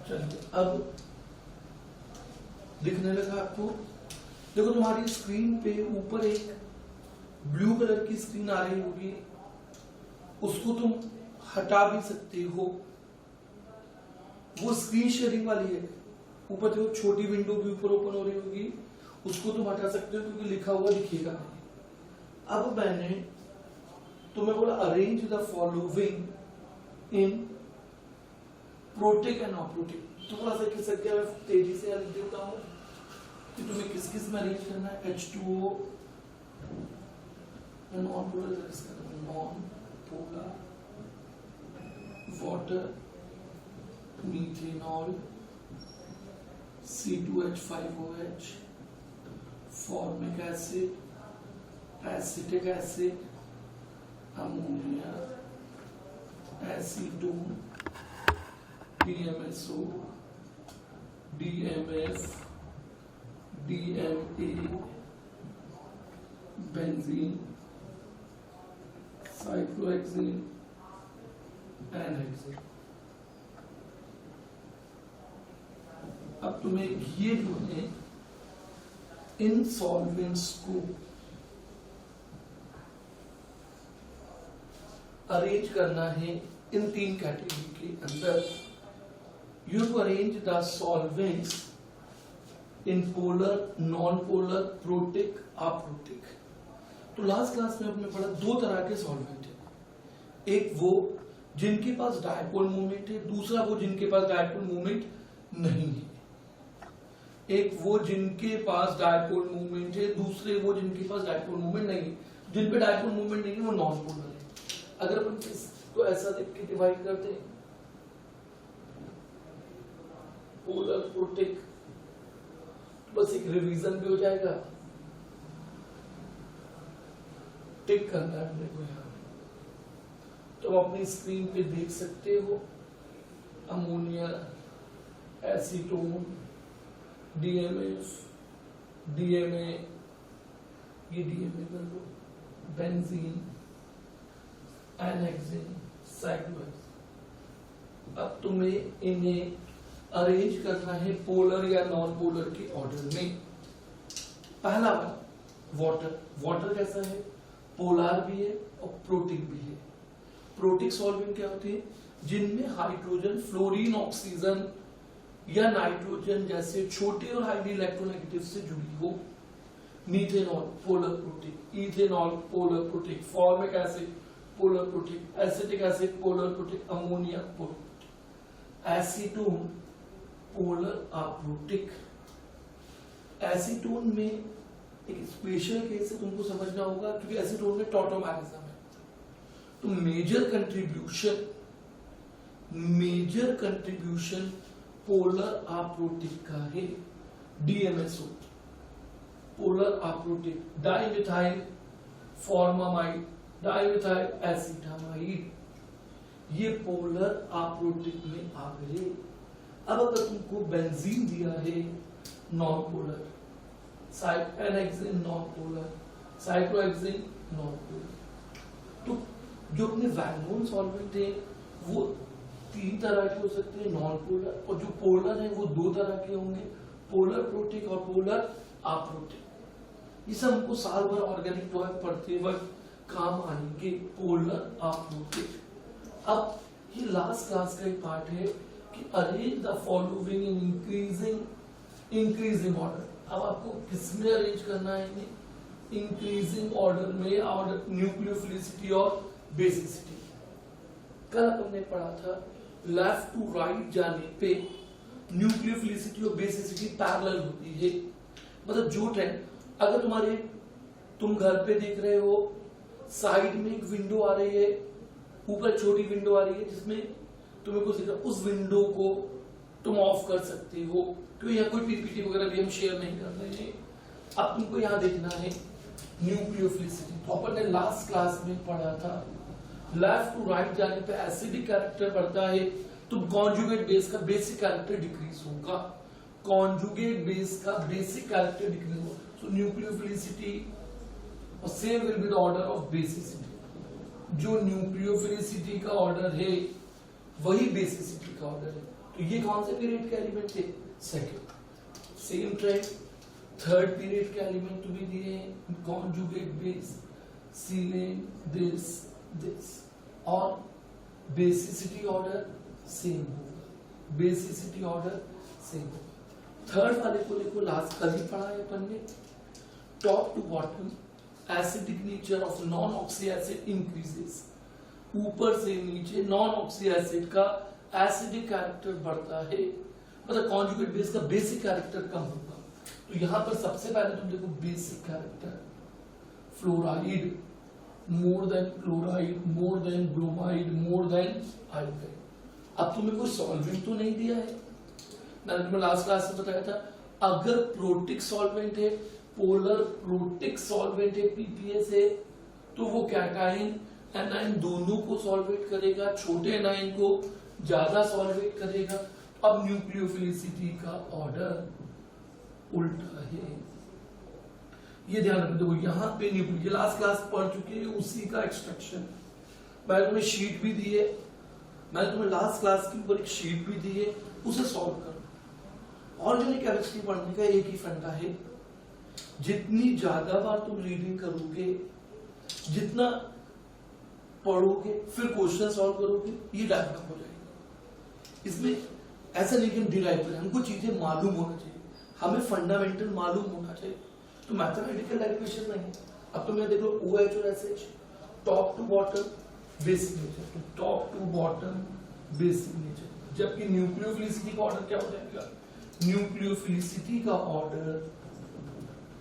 चलिए अब दिखने लगा आपको। देखो तुम्हारी स्क्रीन पे ऊपर एक ब्लू कलर की स्क्रीन आ रही होगी, उसको तुम हटा भी सकते हो। वो स्क्रीन शेयरिंग वाली है। ऊपर देखो छोटी विंडो भी ऊपर ओपन हो रही होगी, उसको तुम हटा सकते हो क्योंकि लिखा हुआ दिखेगा नहीं। अब मैंने तुम्हें बोला arrange the following in protic and aprotic. थोड़ा सा किस क्या तेजी से लिख देता हूं कि तुम्हें किस किस में अरेंज करना है। H2O non polar, non polar water, methanol, C2H5OH, formic acid, acetic acid, ammonia, acetone, DMSO, DMF, DMA, benzene, cyclohexane, n hexane. अब तुम्हें ये जो है इन सॉल्वेंट्स को अरेंज करना है इन तीन कैटेगरी के अंदर। You to arrange the solvents in polar, non polar, protic, aprotic. तो लास्ट क्लास में हमने पढ़ा दो तरह के सॉल्वेंट है। एक वो जिनके पास डायपोल मोमेंट है, दूसरा वो जिनके पास डायपोल मोमेंट नहीं है। एक वो जिनके पास डायपोल मूवमेंट है, दूसरे वो जिनके पास डायपोल मूवमेंट नहीं है। जिन पे डायपोल मूवमेंट नहीं है वो नॉन पोलर है। अगर अपन इसको ऐसा देख के डिवाइड करते हैं, पोलर, प्रोटिक, तो बस एक रिवीजन भी हो जाएगा। टिक करना है अपने को यहाँ, तो अपनी स्क्रीन पे देख सकते हो अमोनिया, एसीटोन, DMF, DMA, ये DMA कर लो, बेंजीन, एनहेक्सेन, साइक्लोहेक्सेन। अब तुम्हें इन्हें अरेंज करना है पोलर या नॉन पोलर के ऑर्डर में। पहला वाटर। वाटर कैसा है? पोलर भी है और प्रोटिक भी है। प्रोटिक सॉल्वेंट क्या होते हैं? जिनमें हाइड्रोजन, फ्लोरीन, ऑक्सीजन या नाइट्रोजन जैसे छोटे और हाईली इलेक्ट्रोनेगेटिव से जुड़ी हो। Methanol polar protic, ethanol polar protic, formic acid polar protic, acetic acid polar protic, ammonia polar protic. Acetone polar aprotic. Acetone में एक स्पेशल केस है, तुमको समझना होगा क्योंकि एसीटोन में टॉटोमैरिज्म है। तो मेजर कंट्रीब्यूशन पोलर अप्रोटिक का है। DMSO polar aprotic, dimethyl formamide, dimethyl acetamide, ये पोलर अप्रोटिक में आ गए। अब अगर तुमको बेंजीन दिया है non polar, n hexane non polar, cyclohexane non polar, तो जो अपने वेल नोन सॉल्वेंट है वो तीन तरह के हो सकते हैं, नॉन पोलर, और जो पोलर है वो दो तरह के होंगे, पोलर प्रोटिक और पोलर अप्रोटिक। ये सब हमको साल भर ऑर्गेनिक वर्क पढ़ते वक्त काम आएंगे, पोलर अप्रोटिक। अब ये लास्ट क्लास का एक पार्ट है कि arrange the following in increasing order. अब आपको किसमें अरेंज करना है? इंक्रीजिंग ऑर्डर में, ऑर्डर न्यूक्लियोफिलिसिटी और बेसिसिटी। कल हमने पढ़ा था लेफ्ट टू राइट जाने पे न्यूक्लियोफिलिसिटी और बेसिसिटी पैरेलल होती है। मतलब जो ट्रेंड, अगर तुम घर पे देख रहे हो, साइड में एक विंडो आ रही है, ऊपर छोटी विंडो आ रही है जिसमें तुम्हें कुछ दिख रहा है, उस विंडो को तुम ऑफ कर सकते हो क्योंकि यहाँ कोई पीपीटी वगैरह भी हम शेयर नहीं कर रहे हैं। अब तुमको यहाँ देखना है न्यूक्लियोफिलिसिटी। तो अपन ने लास्ट क्लास में पढ़ा था लेफ्ट टू राइट जाने पे एसिडिक कैरेक्टर बढ़ता है तो कॉन्जुगेट बेस का बेसिक कैरेक्टर डिक्रीज होगा। कॉन्जुगेट बेस का बेसिक कैरेक्टर डिक्रीज होगा, सो न्यूक्लियोफिलिसिटी और same will be the order of basicity. जो न्यूक्लियोफिलिसिटी का ऑर्डर है वही बेसिसिटी का ऑर्डर है। तो ये कौन से पीरियड के एलिमेंट थे? Second. Same trend third period के एलिमेंट तो भी दिए हैं, कॉन्जुगेट बेस, सीलेन, दिस और बेसिसिटी ऑर्डर सेम होगा, बेसिसिटी ऑर्डर सेम होगा। थर्ड वाले को देखो, लास्ट कल ही पढ़ा है अपन ने, top to bottom acidic nature of non oxy acid increases, ऊपर से नीचे नॉन ऑक्सी एसिड का एसिडिक कैरेक्टर बढ़ता है, मतलब कॉन्जुगेट बेस का बेसिक कैरेक्टर कम होगा। तो यहां पर सबसे पहले तुम देखो basic character, fluoride more than chloride, more than bromide, more than iodide. अब तुम्हें कोई सॉल्वेंट तो नहीं दिया है, मैंने तुम्हें लास्ट क्लास में बताया था, अगर प्रोटिक सॉल्वेंट है, पोलर प्रोटिक सॉल्वेंट है, पीपीएस है, तो वो कैटाइन एनाइन दोनों को सॉल्वेट करेगा, छोटे एनाइन को ज्यादा सॉल्वेट करेगा। अब न्यूक्लियोफिलिसिटी का ऑर्डर उल्टा है, ये ध्यान रखो। देखो यहाँ पे न्यूक्लियो लास्ट क्लास पढ़ चुके हैं, उसी का एक्सट्रैक्शन मैंने तुम्हें शीट भी दी है, मैंने तुम्हें लास्ट क्लास के ऊपर एक शीट भी दी है, उसे सॉल्व करो। ऑर्गेनिक केमिस्ट्री पढ़ने का एक ही फंडा है, जितनी ज्यादा बार तुम रीडिंग करोगे, जितना पढ़ोगे, फिर क्वेश्चन सॉल्व करोगे, ये डेवलप हो जाएगा। इसमें ऐसा नहीं कि हम डिराइव करें, हमको चीजें मालूम होना चाहिए, हमें फंडामेंटल मालूम होना चाहिए। तो मैथमेटिकल डेरिवेशन नहीं। अब तुम देख लो OH और SH, top to bottom basic nature, तो top to bottom basic nature, जबकि न्यूक्लियोफिलिसिटी का ऑर्डर क्या हो जाएगा? न्यूक्लियोफिलिसिटी का ऑर्डर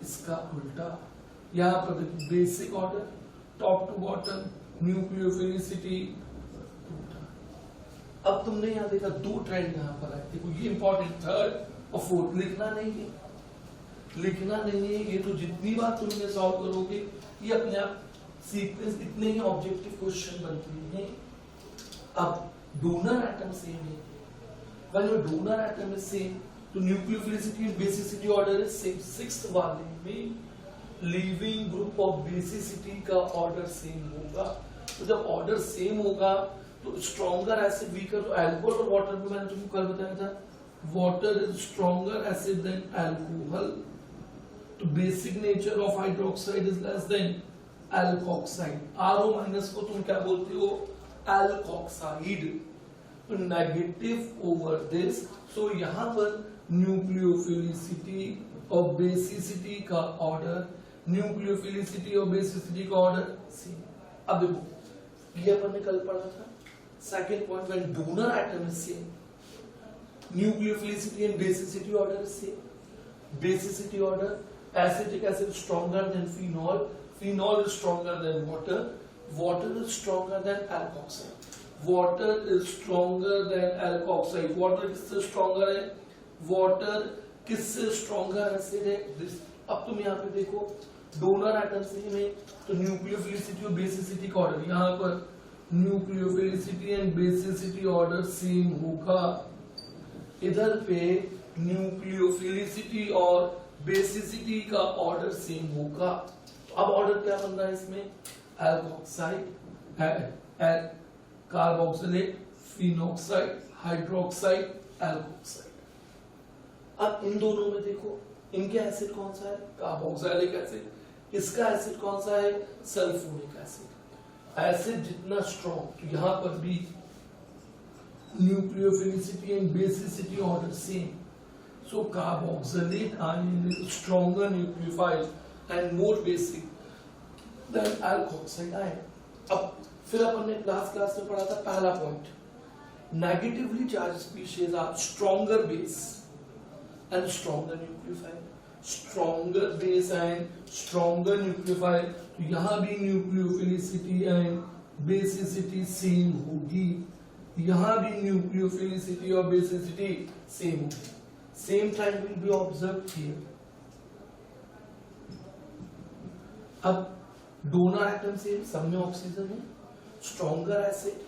इसका उल्टा। यहां पर देखो basic order, top to bottom, nucleophilicity उल्टा। अब तुमने यहां देखा दो ट्रेंड यहां पर आए, देखो ये इंपॉर्टेंट, थर्ड और फोर्थ लिखना नहीं है, लिखना नहीं है, ये तो जितनी बार तुमने सॉल्व करोगे ये अपने आप सीक्वेंस, इतने ही ऑब्जेक्टिव क्वेश्चन बनते हैं। अब डोनर एटम सेम है, when your donor atom is same, तो nucleophilicity and basicity order is same. Sixth वाले में लीविंग ग्रुप ऑफ बेसिसिटी का ऑर्डर सेम होगा, तो जब ऑर्डर सेम होगा तो स्ट्रॉन्गर एसिड वीकर, तो अल्कोहल और वाटर में मैंने तुमको कल बताया था, water is stronger acid than alcohol, तो basic nature of hydroxide is less than alkoxide. RO minus को तुम क्या बोलते हो? एल्कोक्साइड। तो नेगेटिव ओवर दिस, सो यहां पर न्यूक्लियोफिलिसिटी और बेसिसिटी का ऑर्डर, न्यूक्लियोफिलिसिटी और बेसिसिटी का ऑर्डर सेम। अब देखो ये अपन ने कल पढ़ा था, second point, when donor atom is same, nucleophilicity and basicity order is same. Basicity order, acetic acid stronger than phenol, phenol is stronger than water, water is stronger than alkoxide, water is stronger than alkoxide, water किससे stronger है? water किससे stronger acid है? अब तुम यहाँ पे देखो donor atom same है, तो न्यूक्लियोफिलिसिटी और बेसिसिटी का ऑर्डर, यहाँ पर nucleophilicity and basicity order same होगा, इधर पे न्यूक्लियोफिलिसिटी और बेसिसिटी का ऑर्डर सेम होगा। तो अब ऑर्डर क्या बन रहा है इसमें? Alkoxide, carboxylate, phenoxide, hydroxide, alkoxide. अब इन दोनों में देखो, इनके एसिड कौन सा है? Carboxylic acid. इसका एसिड कौन सा है? Sulphuric acid. एसिड जितना स्ट्रॉन्ग, तो यहां पर भी nucleophilicity and basicity order same, so carboxylate ion is stronger nucleophile and more basic than alkoxide ion. अब फिर अपन ने क्लास में पढ़ा था पहला point, negatively charge species are stronger base and stronger nucleophile, stronger base and stronger nucleophile. तो यहां भी न्यूक्लियोफिलिसिटी एंड बेसिसिटी सेम होगी, यहां भी न्यूक्लियोफिलिसिटी और बेसिसिटी सेम होगी। Same trend will be observed here. अब डोनर एटम सेम, सब में ऑक्सीजन है, stronger acid,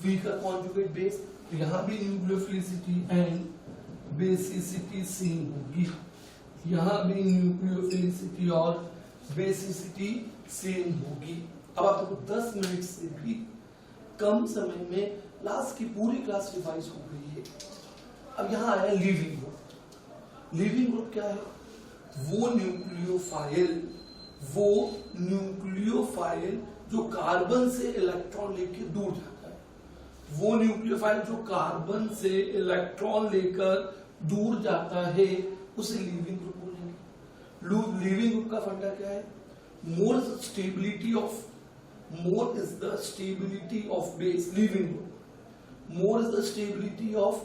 weaker conjugate base, तो यहां भी न्यूक्लियोफिलिसिटी एंड बेसिसिटी सेम होगी, यहां भी न्यूक्लियोफिलिसिटी और बेसिसिटी सेम होगी। अब आपको 10 मिनट से भी कम समय में क्लास की पूरी क्लास रिवाइज हो गई है। अब यहाँ आया लीविंग ग्रुप। लीविंग ग्रुप क्या है? वो न्यूक्लियोफाइल जो कार्बन से इलेक्ट्रॉन लेकर दूर जाता है, वो न्यूक्लियोफाइल जो कार्बन से इलेक्ट्रॉन लेकर दूर जाता है उसे लीविंग ग्रुप बोलेंगे। लीविंग ग्रुप का फंडा क्या है? More is the stability of base leaving group, more is the stability of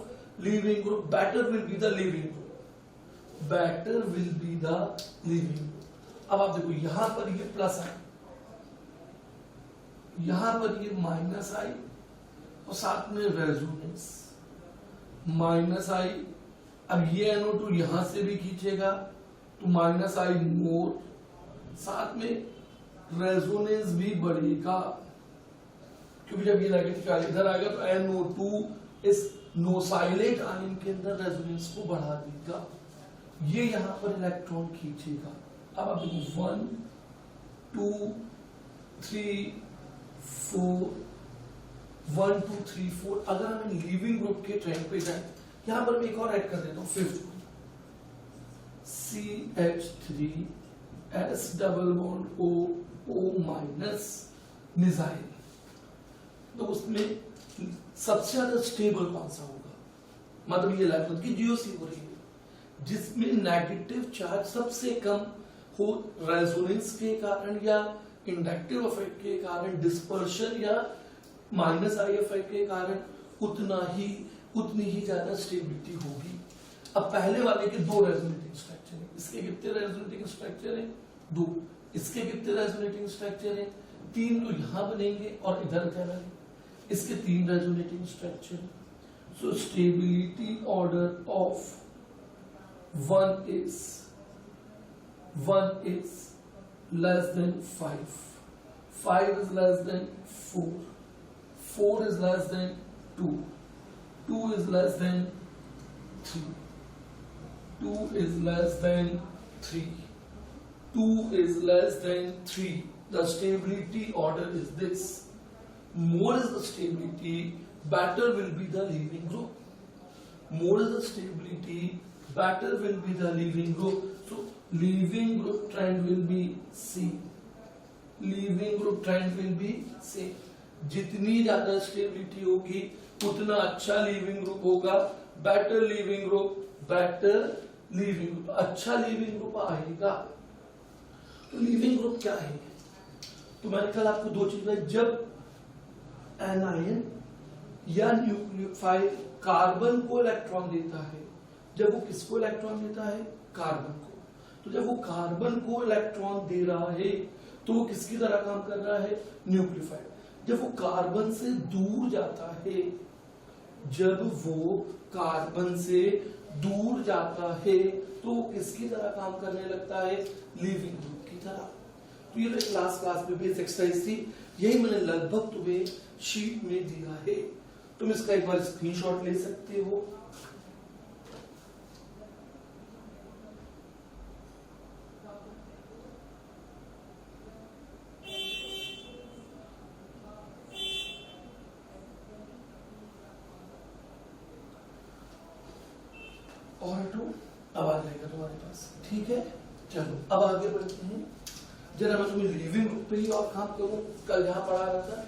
leaving group, better will be the leaving group, better will be the leaving group। अब आप देखो यहां पर ये प्लस आई, यहां पर ये माइनस आई और साथ में रेजोनेंस माइनस आई। अब ये NO2 यहां से भी खींचेगा तो माइनस आई मोर, साथ में रेजोनेंस भी बढ़ेगा क्योंकि जब ये नेगेटिव चार्ज इधर आएगा तो NO2 इस नोसाइलेट आयन के अंदर रेजोनेंस को बढ़ा देगा, ये यहां पर इलेक्ट्रॉन खींचेगा। अब आप देखो 1 2 3 4 1 2 3 4। अगर हम लीविंग ग्रुप के ट्रेंड पे जाए, यहां पर मैं एक और ऐड कर देता हूं, fifth CH3 S double bond O minus missile. तो उसमें सबसे ज्यादा स्टेबल कौन सा होगा? मतलब ये लाइफ की जीओसी हो रही है जिसमें नेगेटिव चार्ज सबसे कम हो, रेजोनेंस के कारण या इंडक्टिव इफेक्ट के कारण, डिस्पर्शन या माइनस आई इफेक्ट के कारण उतनी ही ज्यादा स्टेबिलिटी होगी। अब पहले वाले के दो रेजोनेटिंग स्ट्रक्चर है, इसके कितने रेजोनेटिंग स्ट्रक्चर है? 2। इसके कितने रेजोनेटिंग स्ट्रक्चर है? 3। तो यहां बनेंगे और इधर क्या बनेंगे? इसके 3 resonating structure. So stability order of 1 is less than 5, 5 is less than 4, 4 is less than 2, 2 is less than 3, 2 is less than 3, 2 is less than 3. The stability order is this. More is the stability, better will be the leaving group. More is the stability, better will be the leaving group. So leaving group trend will be C. Leaving group trend will be C. जितनी ज्यादा stability होगी उतना अच्छा leaving group होगा, better leaving group, better leaving group, अच्छा leaving group आएगा। तो leaving group क्या है? तो मैंने कल आपको दो चीज बताई, जब एनायन या न्यूक्लियोफाइल कार्बन को इलेक्ट्रॉन देता है, जब वो किसको इलेक्ट्रॉन देता है? कार्बन को। तो जब वो कार्बन को इलेक्ट्रॉन दे रहा है तो वो किसकी तरह काम कर रहा है? न्यूक्लियोफाइल। जब वो कार्बन से दूर जाता है, जब वो कार्बन से दूर जाता है तो वो किसकी तरह काम करने लगता है? लिविंग ग्रुप की तरह। तो ये क्लास में बेस एक्सरसाइज थी, यही मैंने लगभग तुम्हें शीट में दिया है, तुम इसका एक बार स्क्रीनशॉट ले सकते हो। और तो अब आ जाएगा तुम्हारे पास, ठीक है। चलो अब आगे बढ़ते हैं। जरा मैं तुम्हें लिविंग ग्रुप पे ही और काम करूं, कल जहां पढ़ा रहा था,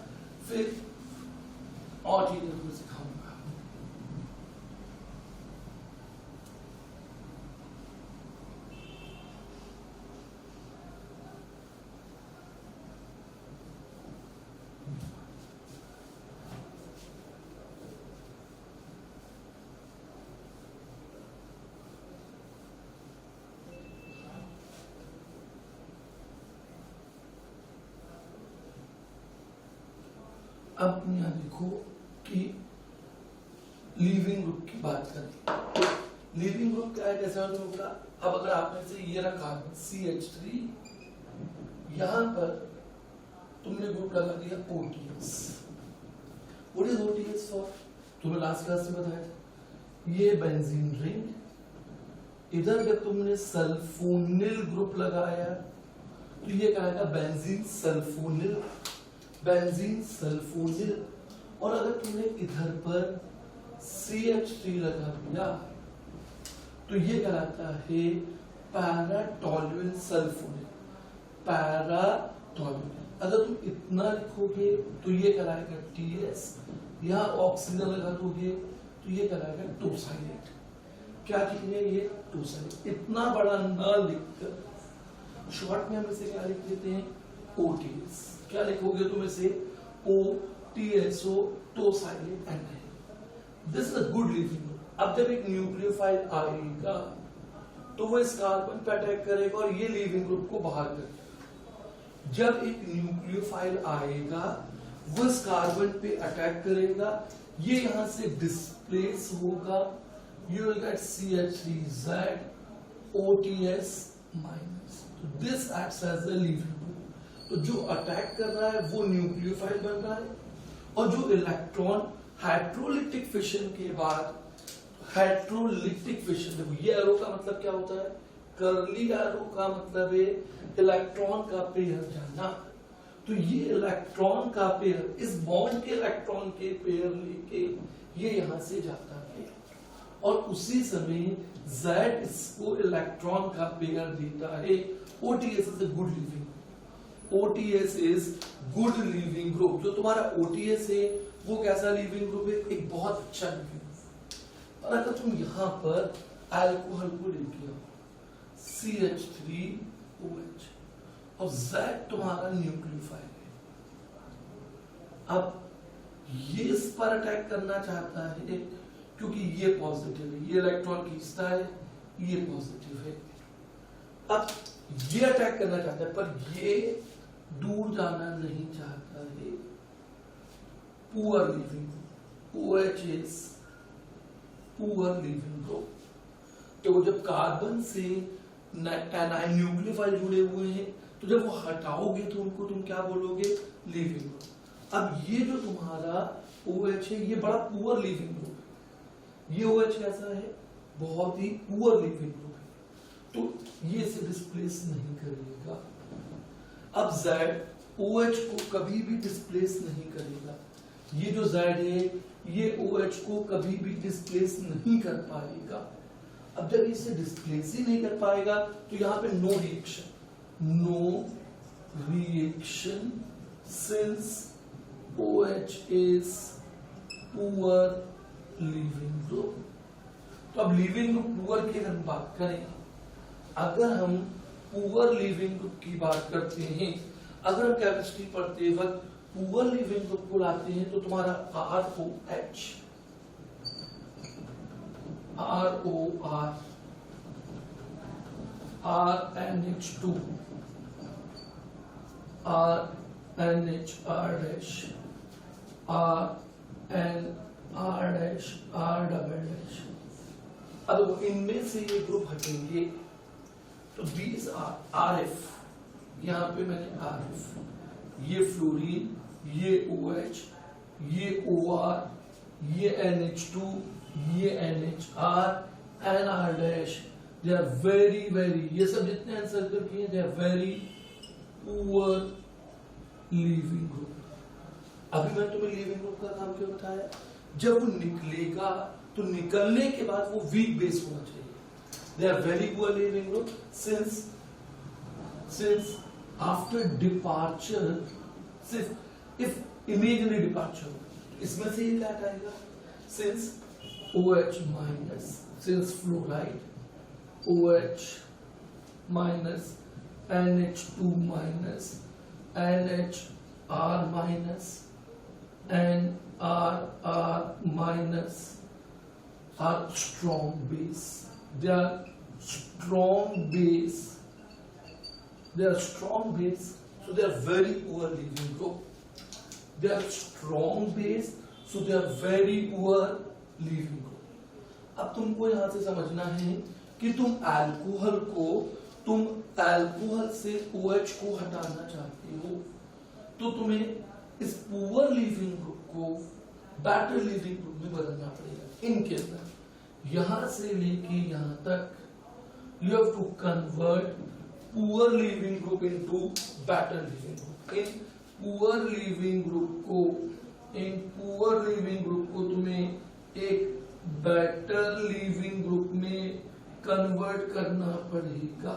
फिर और चीजें तुम्हें सिखाऊंगा। अब यहां देखो कि लीविंग ग्रुप की बात करें। लीविंग ग्रुप क्या है, जैसा मैंने बोला। अब अगर आपने से ये रखा CH3, यहां पर तुमने ग्रुप लगा दिया OTS। What is OTS for? तुम्हें लास्ट क्लास में बताया था, ये बेंजीन रिंग। इधर जब तुमने सल्फोनिल ग्रुप लगाया तो ये कहेगा बेंजीन सल्फोनिल, बेंजीन सल्फोनिल। और अगर तुमने इधर पर CH3 लगा दिया तो ये कहलाता है पैराटोल्यूइन सल्फोनेट। पैराटोल्यूइन अगर तुम इतना लिखोगे तो ये कहलाएगा TS, यहाँ ऑक्सीजन लगा दोगे तो ये कहलाएगा टोसाइलेट। क्या लिखने ये टोसाइलेट, इतना बड़ा ना लिखकर शॉर्ट में हम इसे क्या लिख देते हैं OTS। क्या लिखोगे तुम इसे OTSO tosylate anion. This is a good leaving group. अब जब एक न्यूक्लियोफाइल आएगा तो वो इस कार्बन पे अटैक करेगा और ये लिविंग ग्रुप को बाहर करेगा। जब एक न्यूक्लियोफाइल आएगा वो इस कार्बन पे अटैक करेगा, ये यहां से डिस्प्लेस होगा, you will get CH3Z OTS minus। तो this acts as a leaving group। तो जो अटैक कर रहा है वो न्यूक्लियोफाइल बन रहा है और जो इलेक्ट्रॉन हाइड्रोलिटिक फिशन के बाद, हाइड्रोलिटिक फिशन, देखो ये एरो का मतलब क्या होता है, कर्ली एरो का मतलब है इलेक्ट्रॉन का पेयर जाना। तो ये इलेक्ट्रॉन का पेयर, इस बॉन्ड के इलेक्ट्रॉन के पेयर लेके ये यहां से जाता है और उसी समय Z इसको इलेक्ट्रॉन का पेयर देता है। OTS is a good living, OTS is good leaving group. जो तुम्हारा OTS है वो कैसा लिविंग ग्रुप है, एक बहुत अच्छा लिविंग ग्रुप। और अगर तुम यहां पर अल्कोहल को लेके आओ CH3OH और Z तुम्हारा न्यूक्लियोफाइल है, अब ये इस पर अटैक करना चाहता है क्योंकि ये पॉजिटिव है, ये इलेक्ट्रॉन खींचता है, ये पॉजिटिव है। अब ये अटैक करना चाहता है पर ये दूर जाना नहीं चाहता है। Poor leaving group, OH is poor leaving group. तो जब कार्बन से एनाइन न्यूक्लियोफाइल जुड़े हुए हैं तो जब वो हटाओगे तो उनको तुम क्या बोलोगे, लिविंग ग्रुप। अब ये जो तुम्हारा OH है ये बड़ा पुअर लिविंग ग्रुप है। ये OH कैसा है, बहुत ही पुअर लिविंग ग्रुप है, तो ये इसे डिस्प्लेस नहीं करेगा। अब Z OH को कभी भी डिस्प्लेस नहीं करेगा। ये जो Z है ये OH को कभी भी डिस्प्लेस नहीं कर पाएगा। अब जब इसे डिस्प्लेस ही नहीं कर पाएगा तो यहां पे no reaction since OH is poor living group। तो अब लिविंग ग्रुप पुअर की अगर हम बात करें, अगर हम पुअर लिविंग ग्रुप की बात करते हैं, अगर हम केमिस्ट्री पढ़ते वक्त पुअर लिविंग ग्रुप को लाते हैं तो तुम्हारा ROH, ROR, RNH2, RNHR dash, RNR dash, R double dash। अब इनमें से ये ग्रुप हटेंगे तो these are RF, यहाँ पे मैंने RF, ये फ्लोरीन, ये OH, ये OR, ये NH2, ये NHR, NR dash, they are very ये सब जितने आंसर किए they are very poor leaving group. अभी मैं तुम्हें लिविंग ग्रुप का काम क्यों बताया, जब वो निकलेगा तो निकलने के बाद वो वीक बेस होना चाहिए। They are very poor leaving group since after departure, सिर्फ इफ इमेजिनरी डिपार्चर, इसमें से ये क्या आएगा, since OH minus, since fluoride OH minus, NH2 minus, NHR minus, NRR minus are strong base. They are strong base. They are strong base, so they are very poor living group. They are strong base, so they are very poor living group. अब तुमको यहाँ से समझना है कि तुम alcohol से OH को हटाना चाहते हो तो तुम्हें इस पुअर लिविंग ग्रुप को बेटर लिविंग ग्रुप में बदलना पड़ेगा। इनके अंदर यहां से लेके यहां तक you have to convert poor leaving group into better leaving group. इन पुअर लिविंग ग्रुप को तुम्हें एक बेटर लिविंग ग्रुप में कन्वर्ट करना पड़ेगा।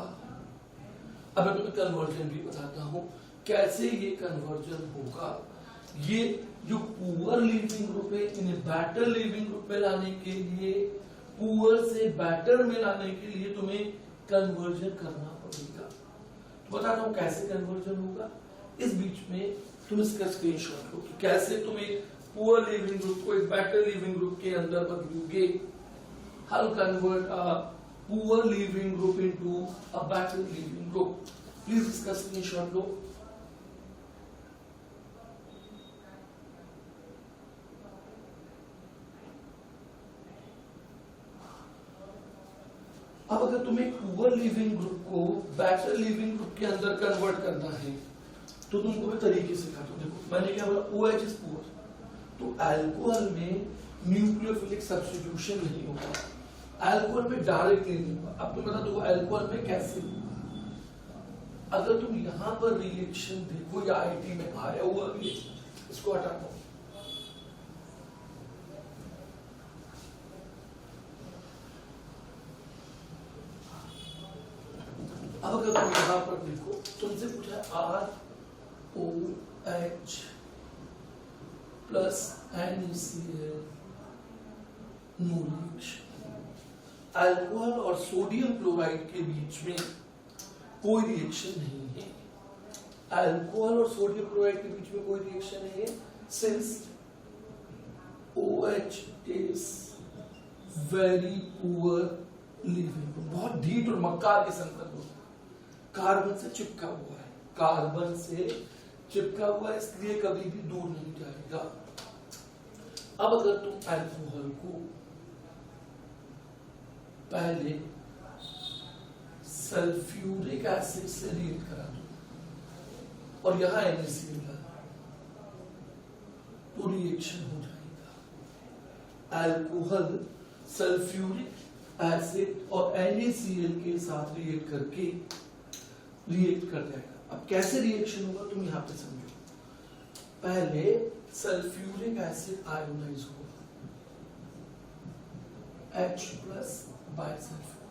अब मैं तुम्हें कन्वर्जन भी बताता हूं कैसे ये कन्वर्जन होगा। ये जो पुअर लिविंग ग्रुप है इन्हें बेटर लिविंग ग्रुप में लाने के लिए, पुअर से बेटर में लाने के लिए तुम्हें कन्वर्जन करना पड़ेगा। तो बताता हूं कैसे कन्वर्जन होगा। इस बीच में तुम इसका स्क्रीनशॉट लो कि कैसे तुम एक पुअर लिविंग ग्रुप को एक बेटर लिविंग ग्रुप के अंदर बदलोगे। How to convert a poor living group into a better living group? Please इसका स्क्रीनशॉट लो। अब अगर तुम्हें पुअर लिविंग ग्रुप को बेटर लिविंग ग्रुप के अंदर कन्वर्ट करना है तो तुमको मैं तरीके से सिखाता हूं। देखो मैंने क्या बोला, OH इज पुअर, तो अल्कोहल में न्यूक्लियोफिलिक सब्स्टिट्यूशन नहीं होगा, अल्कोहल में डायरेक्टली नहीं होगा। अब तुम बता दो अल्कोहल में कैसे होगा। अगर तुम यहां पर रिएक्शन देखो या आईटी में आया हुआ रिएक्शन, इसको हटा दो। अब अगर तुम यहां पर देखो, तुमसे पूछा ROH plus NaCl no reaction. Alcohol और सोडियम क्लोराइड के बीच में कोई रिएक्शन नहीं है। अल्कोहल और सोडियम क्लोराइड के बीच में कोई रिएक्शन नहीं है, since OH is very poor living, बहुत ढीठ और मक्कार किस्म का ग्रुप, कार्बन से चिपका हुआ है, कार्बन से चिपका हुआ है, इसलिए कभी भी दूर नहीं जाएगा। अब अगर तुम अल्कोहल को पहले सल्फ्यूरिक एसिड से रिएक्ट करा दो और यहां NaCl तो रिएक्शन हो जाएगा। अल्कोहल सल्फ्यूरिक एसिड और NaCl के साथ रिएक्ट करके रिएक्ट कर जाएगा। अब कैसे रिएक्शन होगा तुम यहां पे समझो। पहले सल्फ्यूरिक एसिड आयोनाइज होगा H प्लस बाय सल्फ्यूर।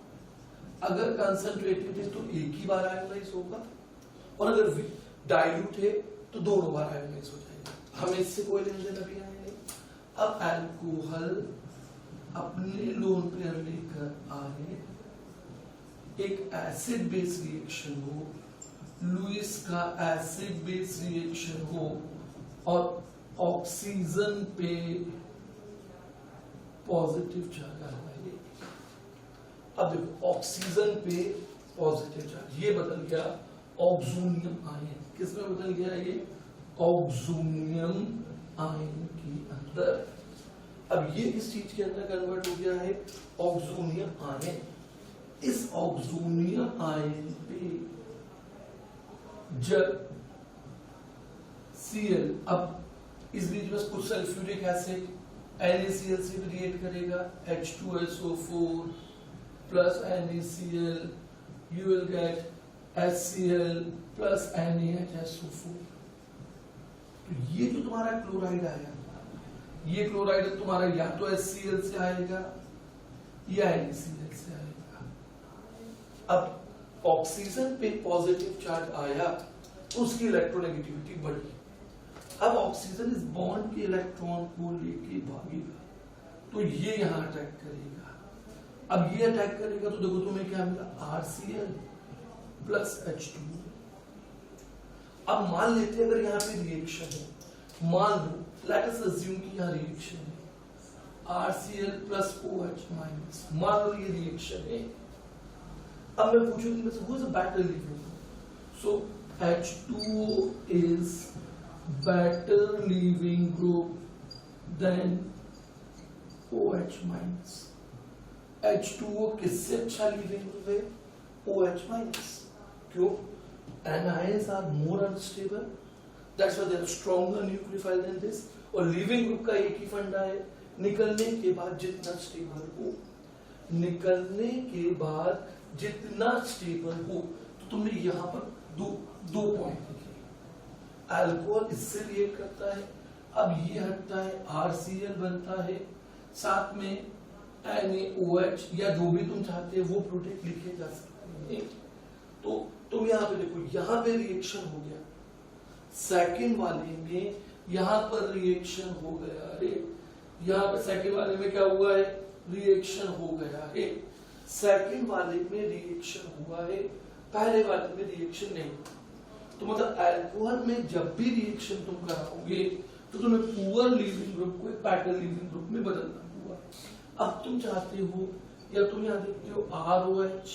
अगर कंसंट्रेटेड है तो एक ही बार आयोनाइज होगा और अगर डाइल्यूट है तो दोनों बार आयोनाइज हो जाएगा। हमें इससे कोई लेन देन अभी आया नहीं। अब अल्कोहल अपने लोन पेयर लेकर आए, एक एसिड बेस रिएक्शन हो, लुईस का एसिड बेस रिएक्शन हो और ऑक्सीजन पे पॉजिटिव चार्ज आ जाए। अब देखो ऑक्सीजन पे पॉजिटिव चार्ज, ये बदल गया ऑक्सोनियम आयन। किसमें बदल गया ये? ऑक्सोनियम आयन के अंदर। अब ये इस चीज के अंदर कन्वर्ट हो गया है ऑक्सोनियम आयन। इस ऑक्सोनियम आयन पे जब Cl, अब इस बीच में कुछ सल्फ्यूरिक एसिड NaCl से भी रिएक्ट करेगा, H2SO4 plus NaCl, you will get HCl plus NaHSO4। तो ये जो तुम्हारा क्लोराइड आया, ये क्लोराइड तुम्हारा या तो HCl से आएगा या NaCl से आएगा। अब ऑक्सीजन पे पॉजिटिव चार्ज आया तो उसकी इलेक्ट्रोनेगेटिविटी बढ़ी। अब ऑक्सीजन इस बॉन्ड के इलेक्ट्रॉन को लेके भागेगा तो ये यहां अटैक करेगा। अब ये अटैक करेगा तो देखो तुम्हें क्या मिला, RCl प्लस H2। अब मान लेते अगर यहाँ पे रिएक्शन है, मान लो लेट अस अज्यूम कि यहाँ रिएक्शन है RCl प्लस OH माइनस, मान लो ये रिएक्शन है। अब मैं पूछूंगी बस who is a better living group? So H2O is better living group than OH minus। H2O किससे अच्छा लिविंग ग्रुप है? OH minus। क्यों? Anions are more unstable, that's why they are stronger nucleophile than this। और leaving group का एक ही फंडा है, निकलने के बाद जितना स्टेबल हो, निकलने के बाद जितना स्टेबल हो। तो तुमने यहां पर दो पॉइंट लिखे। अल्कोहल इससे रिएक्ट करता है, अब ये हटता है RCl बनता है, साथ में NaOH या जो भी तुम चाहते हो वो प्रोडक्ट लिखे जा सकते हैं। तो तुम यहाँ पे देखो, यहाँ पे रिएक्शन हो गया, सेकंड वाले में यहाँ पर रिएक्शन हो गया है, यहाँ पे सेकंड वाले में क्या हुआ है, रिएक्शन हो गया है, सेकंड वाले में रिएक्शन हुआ है, पहले वाले में रिएक्शन नहीं हुआ। तो मतलब अल्कोहल में जब भी रिएक्शन तुम कराओगे तो तुम्हें पुअर लीविंग ग्रुप को एक बेटर लीविंग ग्रुप में बदलना होगा। अब तुम चाहते हो, या तुम यहाँ देखते हो ROH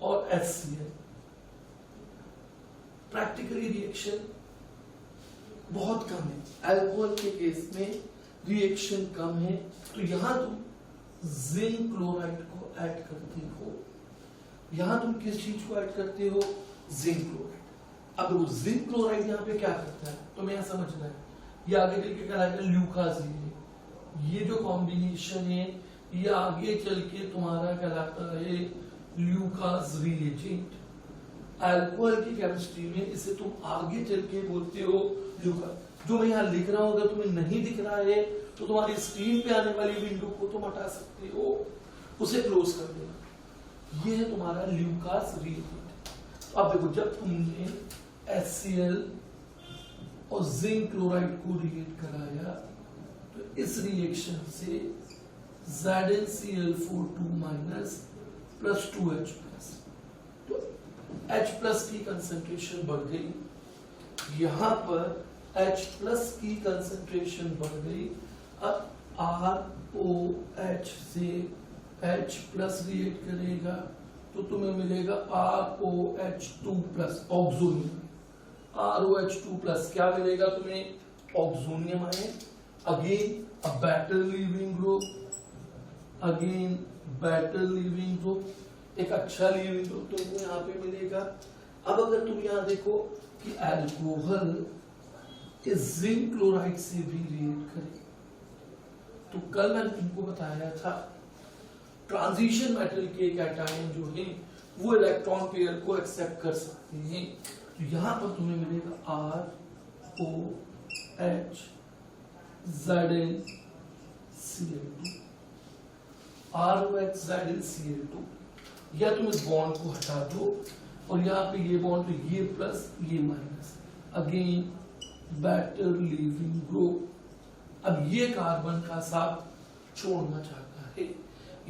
और HCl, प्रैक्टिकली रिएक्शन बहुत कम है, अल्कोहल के केस में रिएक्शन कम है, तो यहां तुम जिंक क्लोराइड को ऐड करते हो। यहां तुम किस चीज को ऐड करते हो, जिंक क्लोराइड। अब वो जिंक क्लोराइड यहाँ पे क्या करता है तुम्हें यहां समझना है, ये आगे चल के कहलाएगा ल्यूकाजिन। ये जो कॉम्बिनेशन है ये आगे चल के तुम्हारा कहलाता है ल्यूकास रिएजेंट। अल्कोहल की केमिस्ट्री में इसे तुम आगे चल के बोलते हो ल्यूकास। जो मैं यहाँ लिख रहा हूं अगर तुम्हें नहीं दिख रहा है तो तुम्हारी स्क्रीन पे आने वाली विंडो को तुम हटा सकते हो, उसे क्लोज कर देना। ये है तुम्हारा ल्यूकास रिएजेंट। अब देखो, जब तुमने HCl और जिंक क्लोराइड को रिएक्ट कराया तो इस रिएक्शन से ZnCl4 प्लस 2H प्लस, तो H प्लस की कंसेंट्रेशन बढ़ गई, यहां पर H प्लस की कंसेंट्रेशन बढ़ गई। अब ROH से H प्लस रिएक्ट करेगा तो तुम्हें मिलेगा ROH2 plus oxonium. ROH2 plus क्या मिलेगा तुम्हें, ऑक्सोनियम आए, again a better leaving group, again better leaving group, एक अच्छा लीविंग ग्रुप तुमको यहाँ पे मिलेगा। अब अगर तुम यहाँ देखो कि अल्कोहल इस जिंक क्लोराइड से भी रिएक्ट करे, तो कल मैंने तुमको बताया था ट्रांजिशन मेटल के कैटायन जो है वो इलेक्ट्रॉन पेयर को एक्सेप्ट कर सकते हैं। तो यहां पर तुम्हें मिलेगा ROH ZnCl2, ROH ZnCl2, या तुम इस बॉन्ड को हटा दो और यहाँ पे ये बॉन्ड तो ये प्लस ये minus, again better leaving group. अब ये कार्बन का साथ छोड़ना चाहता है,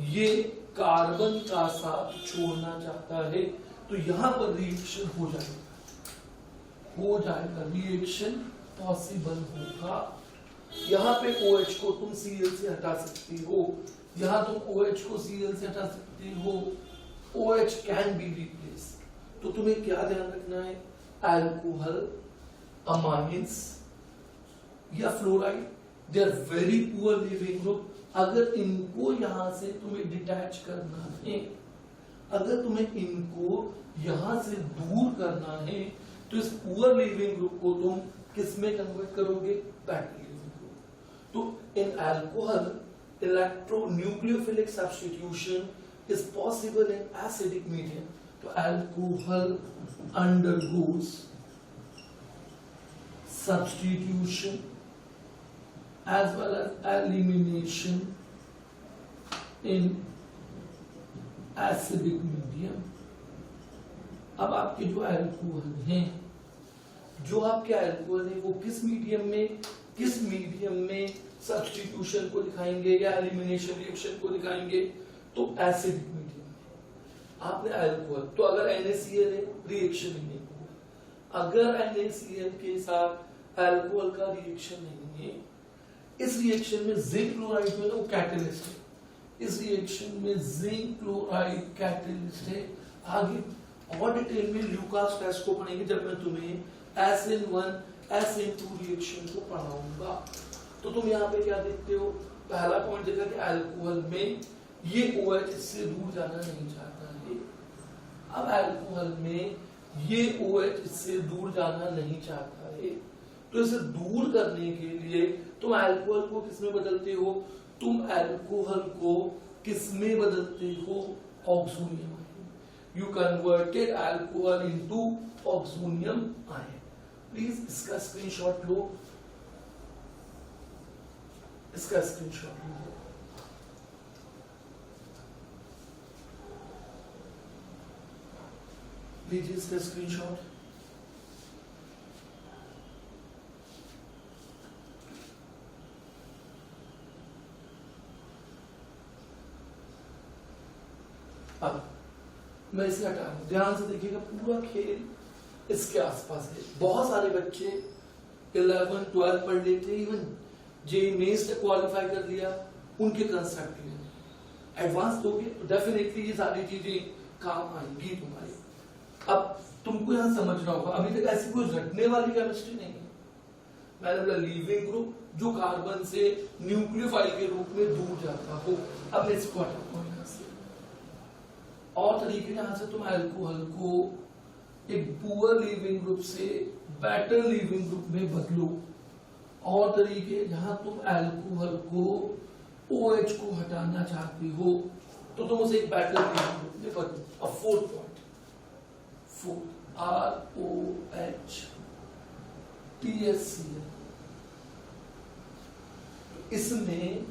ये कार्बन का साथ छोड़ना चाहता है, तो यहां पर रिएक्शन हो जाएगा, रिएक्शन पॉसिबल होगा। यहां पे OH को तुम Cl से हटा सकते हो, यहां तुम OH को Cl से हटा सकते हो, OH कैन बी रिप्लेस। तो तुम्हें क्या ध्यान रखना है, अल्कोहल, अमाइंस या fluoride, they are very poor leaving group. अगर इनको यहां से तुम्हें डिटैच करना है, अगर तुम्हें इनको यहां से दूर करना है, तो इस पुअर लिविंग ग्रुप को तुम किस में कन्वर्ट करोगे, बेटर लिविंग ग्रुप। तो in alcohol electronucleophilic substitution is possible in acidic medium. तो alcohol undergoes substitution as well as elimination in acidic medium। अब आपके जो अल्कोहल हैं, जो आपके अल्कोहल है वो किस मीडियम में सब्स्टिट्यूशन को दिखाएंगे या एलिमिनेशन रिएक्शन को दिखाएंगे, तो एसिडिक मीडियम में। आपने अल्कोहल, तो अगर NaCl है रिएक्शन ही नहीं होगा, अगर NaCl के साथ अल्कोहल का रिएक्शन नहीं है, इस रिएक्शन में जिंक क्लोराइड जो है ना वो कैटलिस्ट है, इस रिएक्शन में जिंक क्लोराइड कैटलिस्ट है। आगे और डिटेल में ल्यूकास टेस्ट को पढ़ेंगे जब मैं तुम्हें SN1 SN2 रिएक्शन को पढ़ाऊंगा। तो तुम यहाँ पे क्या देखते हो, पहला पॉइंट देखा कि अल्कोहल में ये OH इससे दूर जाना नहीं चाहता है। अब अल्कोहल में ये OH इससे दूर जाना नहीं चाहता है, तो इसे दूर करने के लिए तुम अल्कोहल को किसमें बदलते हो, तुम अल्कोहल को किसमें बदलते हो, oxonium ion. You converted alcohol into oxonium ion. Please इसका स्क्रीनशॉट लो। इसका स्क्रीनशॉट लीजिए। लीजिए इसका स्क्रीनशॉट। अब मैं इसे हटा दूं, ध्यान से देखिएगा, पूरा खेल इसके आसपास है। बहुत सारे बच्चे 11, 12 पढ़ लेते, इवन जेईई मेंस ने क्वालिफाई कर लिया, उनके कंस्ट्रक्ट लिए एडवांस दोगे तो डेफिनेटली ये सारी चीजें काम आएंगी तुम्हारी। अब तुमको यहाँ समझना होगा, अभी तक ऐसी कोई रटने वाली केमिस्ट्री नहीं है। मैंने बोला लीविंग ग्रुप जो कार्बन से न्यूक्लियोफाइल के रूप में दूर जाता हो। अब मैं इसको हटाता हूँ यहाँ से, और तरीके यहाँ से तुम अल्कोहल को एक पुअर लीविंग ग्रुप से बेटर लीविंग ग्रुप में बदलो, और तरीके जहां तुम अल्कोहल को OH को हटाना चाहती हो तो तुम उसे एक बेटर लीविंग ग्रुप में बदलो। अब फोर्थ पॉइंट, ROH THCl, इसमें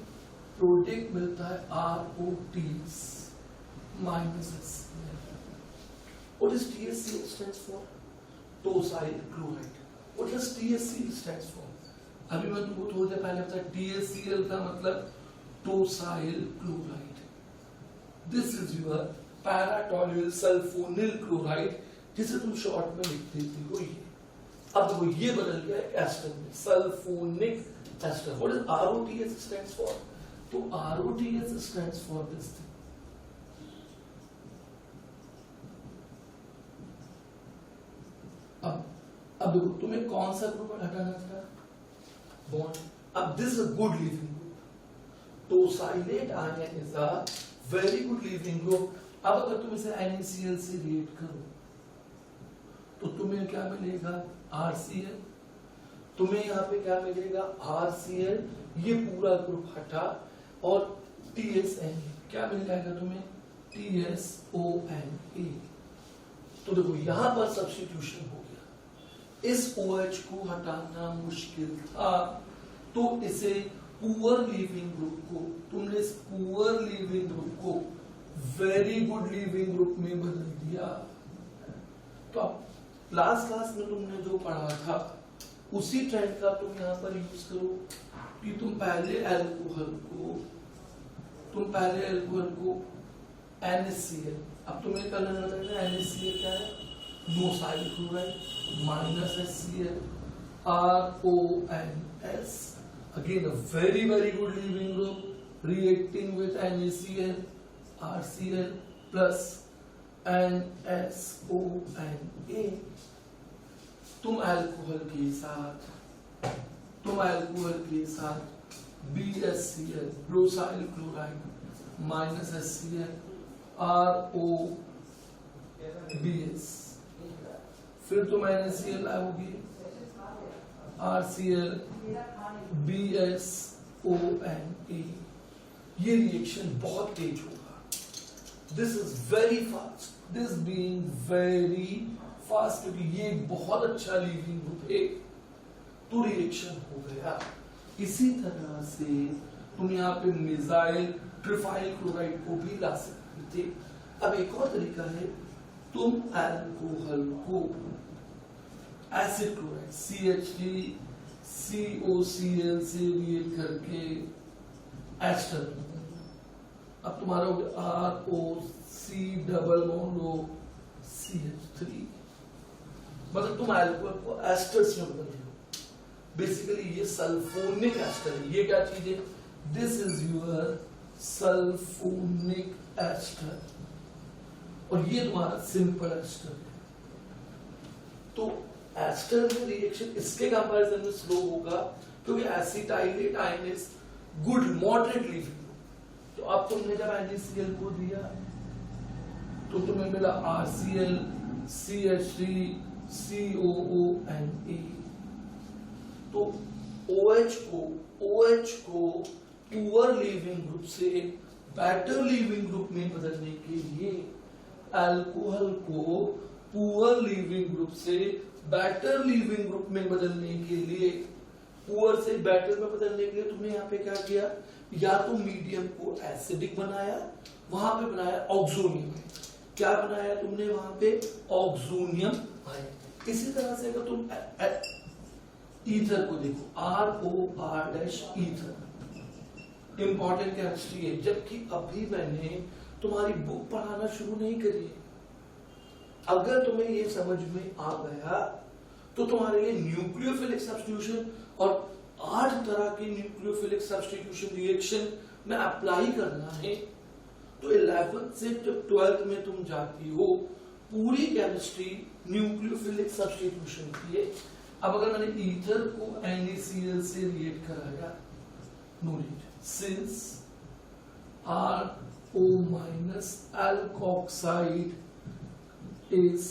प्रोडक्ट मिलता है ROTs minus HCl. What does THCl stands for? Tosyl chloride. What does THCl stands for? अभी मैं तुमको थोड़ी देर पहले बताया, THCl का मतलब tosyl chloride. This is your paratoluene sulfonyl chloride, जिसे तुम शॉर्ट में लिख देती हो ये। अब देखो ये बदल गया है एस्टर में, sulphonic ester. What does ROTS stands for? तो ROTS stands for this thing. अब देखो तुम्हें कौन सा ग्रुप हटाना था? बॉन्ड। अब this is a good leaving group, tosylate ion is a very good leaving group. अब अगर तुम इसे NaCl से रिएक्ट करो तो तुम्हें क्या मिलेगा? RCl। तुम्हें यहाँ पे क्या मिलेगा? RCl। ये पूरा ग्रुप हटा और TSN क्या मिल जाएगा तुम्हें? TSONA। तो देखो यहां पर सब्स्टिट्यूशन हो गया। इस OH को हटाना मुश्किल था, तो इसे पुअर लीविंग ग्रुप को, तुमने इस पुअर लीविंग ग्रुप को वेरी गुड लीविंग ग्रुप में बदल दिया। तो अब लास्ट क्लास में तुमने जो पढ़ा था उसी ट्रेंड का तुम यहाँ पर यूज करो कि तुम पहले अल्कोहल को NaCl, अब तुम्हें करना है NaCl क्या है? Nosyl chloride minus HCl, RONS, again a very good leaving group reacting with NaCl, RCl plus NSONA। तुम अल्कोहल के साथ BSCl brosyl chloride minus HCl, ROBS, फिर तुम NaCl लाओगे, RCl BSONA। ये रिएक्शन बहुत तेज होगा। This is very fast, this being very fast, क्योंकि ये बहुत अच्छा लीविंग ग्रुप है, तो रिएक्शन हो गया। इसी तरह से तुम यहाँ पे मिसाइल ट्रिफाइल क्लोराइड को भी ला सकते थे। अब एक और तरीका है, तुम अल्कोहल को एसिड क्लोराइड CH3COCl से रिएक्ट करके एस्टर, अब तुम्हारा हो गया ROC डबल बॉन्ड CH3, मतलब तुम अल्कोहल को एस्टर्स में बदल रहे हो। बेसिकली ये सल्फोनिक एस्टर है। ये क्या चीज है? This is your sulphonic ester, और ये तुम्हारा सिंपल एस्टर है। तो एस्टर में रिएक्शन इसके कंपैरिजन में स्लो होगा, क्योंकि acetylate ion is good moderate leaving. तो अब तुमने जब NaCl को दिया तो तुम्हें मिला RCl CH3 COONA। तो OH को पुअर लीविंग ग्रुप से बेटर लीविंग ग्रुप में बदलने के लिए, अल्कोहल को पुअर लीविंग ग्रुप से बेटर लीविंग ग्रुप में बदलने के लिए पुअर से बेटर में बदलने के लिए तुमने यहाँ पे क्या किया, या तो मीडियम को एसिडिक बनाया, वहां पे बनाया ऑक्सोनियम। क्या बनाया तुमने वहां पे, ऑक्सोनियम आयन। इसी तरह से अगर तुम ईथर को देखो, ROR- ईथर, इंपॉर्टेंट केमिस्ट्री है, जबकि अभी मैंने तुम्हारी बुक पढ़ाना शुरू नहीं करी है। अगर तुम्हें ये समझ में आ गया तो तुम्हारे लिए न्यूक्लियोफिलिक सब्स्टिट्यूशन और 8 तरह के न्यूक्लियोफिलिक सब्स्टिट्यूशन रिएक्शन में अप्लाई करना है, तो 11th से जब 12th में तुम जाती हो, पूरी केमिस्ट्री न्यूक्लियोफिलिक सब्स्टिट्यूशन की है। अब अगर मैंने ईथर को NaCl से रिएक्ट कराया, no need, since RO- alkoxide is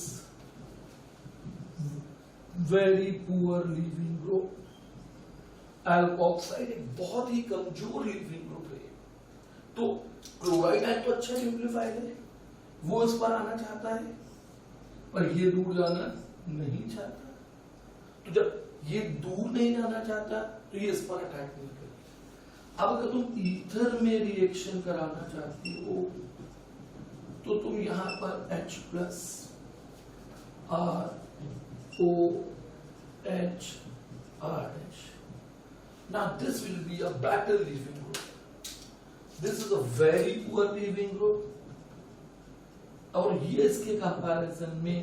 very poor leaving group, alkoxide एक बहुत ही कमजोर लीविंग ग्रुप है, तो क्लोराइड आयन तो अच्छा न्यूक्लियोफाइल है, वो इस पर आना चाहता है, पर ये दूर जाना नहीं चाहता। तो जब ये दूर नहीं जाना चाहता तो ये इस पर अटैक नहीं करेगा। अब अगर तुम ईथर में रिएक्शन कराना चाहती हो तो तुम यहां पर H+ ROH, now this will be a better leaving group. This is a very poor leaving group, और ये इसके कंपैरिजन में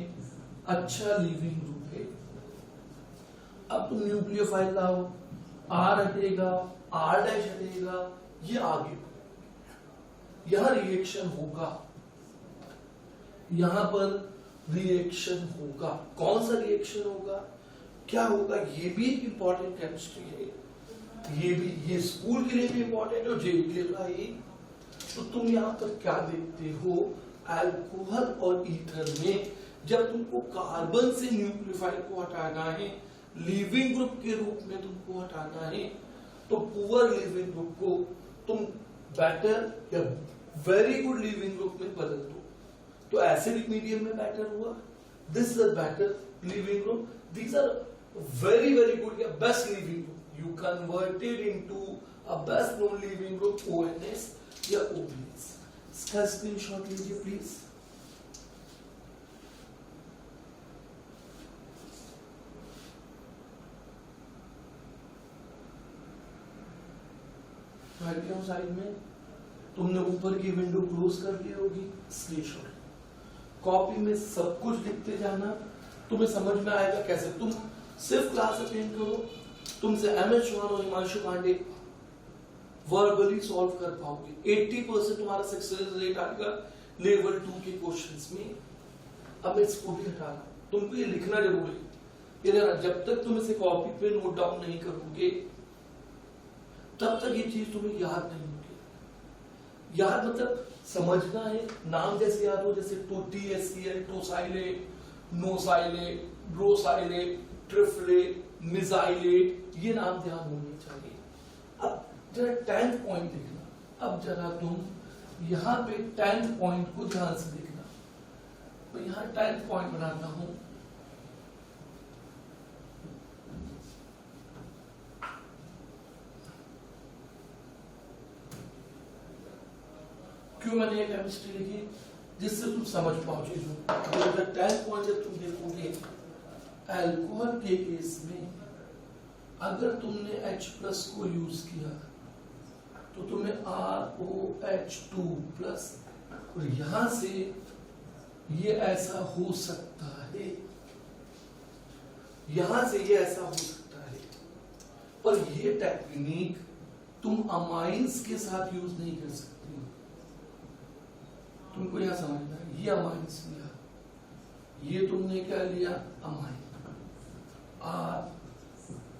अच्छा लीविंग ग्रुप है। अब तुम न्यूक्लियोफाइल लाओ, R हटेगा, R' हटेगा, ये आगे यहां रिएक्शन होगा, यहां पर रिएक्शन होगा। कौन सा रिएक्शन होगा, क्या होगा, ये भी एक इंपॉर्टेंट केमिस्ट्री है, ये भी, ये स्कूल के लिए भी इंपॉर्टेंट है, जेई के लिए। तो तुम यहाँ पर क्या देखते हो, अल्कोहल और ईथर में जब तुमको कार्बन से न्यूक्लियोफाइल को हटाना है, लीविंग ग्रुप के रूप में तुमको हटाना है, तो पुअर लीविंग ग्रुप को तुम बेटर या वेरी गुड लीविंग ग्रुप में बदल दो। तो एसिडिक मीडियम में बेटर हुआ, this is a better leaving group, these are very very good या best leaving group, you converted into a best known leaving group ONS या OBS। इसका screenshot लीजिए प्लीज। राइट हैंड साइड में तुमने ऊपर की विंडो क्लोज कर दी होगी, स्क्रीनशॉट कॉपी में सब कुछ लिखते जाना, तुम्हें समझ में आएगा कैसे। तुम सिर्फ क्लास अटेंड करो, तुमसे MS चौहान और हिमांशु पांडे वर्बली सॉल्व कर पाओगे। 80% तुम्हारा सक्सेस रेट आएगा लेवल 2 के क्वेश्चंस में। अब मैं इसको भी हटा रहा, तुमको ये लिखना जरूरी है, ये जब तक तुम इसे कॉपी पे नोट डाउन नहीं करोगे तब तक ये चीज तुम्हें याद नहीं होगी। याद मतलब समझना है, नाम जैसे याद हो, जैसे TSCL, टोसाइलेट, नोसाइलेट, ब्रोसाइलेट, ट्रिफलेट, मिसाइलेट, ये नाम ध्यान होने चाहिए। अब जरा 10th पॉइंट देखना, अब जरा तुम यहाँ पे 10th पॉइंट को ध्यान से देखना। तो यहाँ 10th पॉइंट बनाता हूं, क्यों मैंने ये केमिस्ट्री लिखी, जिससे तुम समझ पाओ चीजों। 10th पॉइंट जब तुम देखोगे, अल्कोहल के केस में अगर तुमने H+ को यूज किया तो तुम्हें ROH2+, और यहां से ये ऐसा हो सकता है, यहां से ये ऐसा हो सकता है, पर ये टेक्निक तुम अमाइंस के साथ यूज नहीं कर सकती। तुमको यहां समझना है, ये अमाइंस लिया, ये तुमने क्या लिया, amine,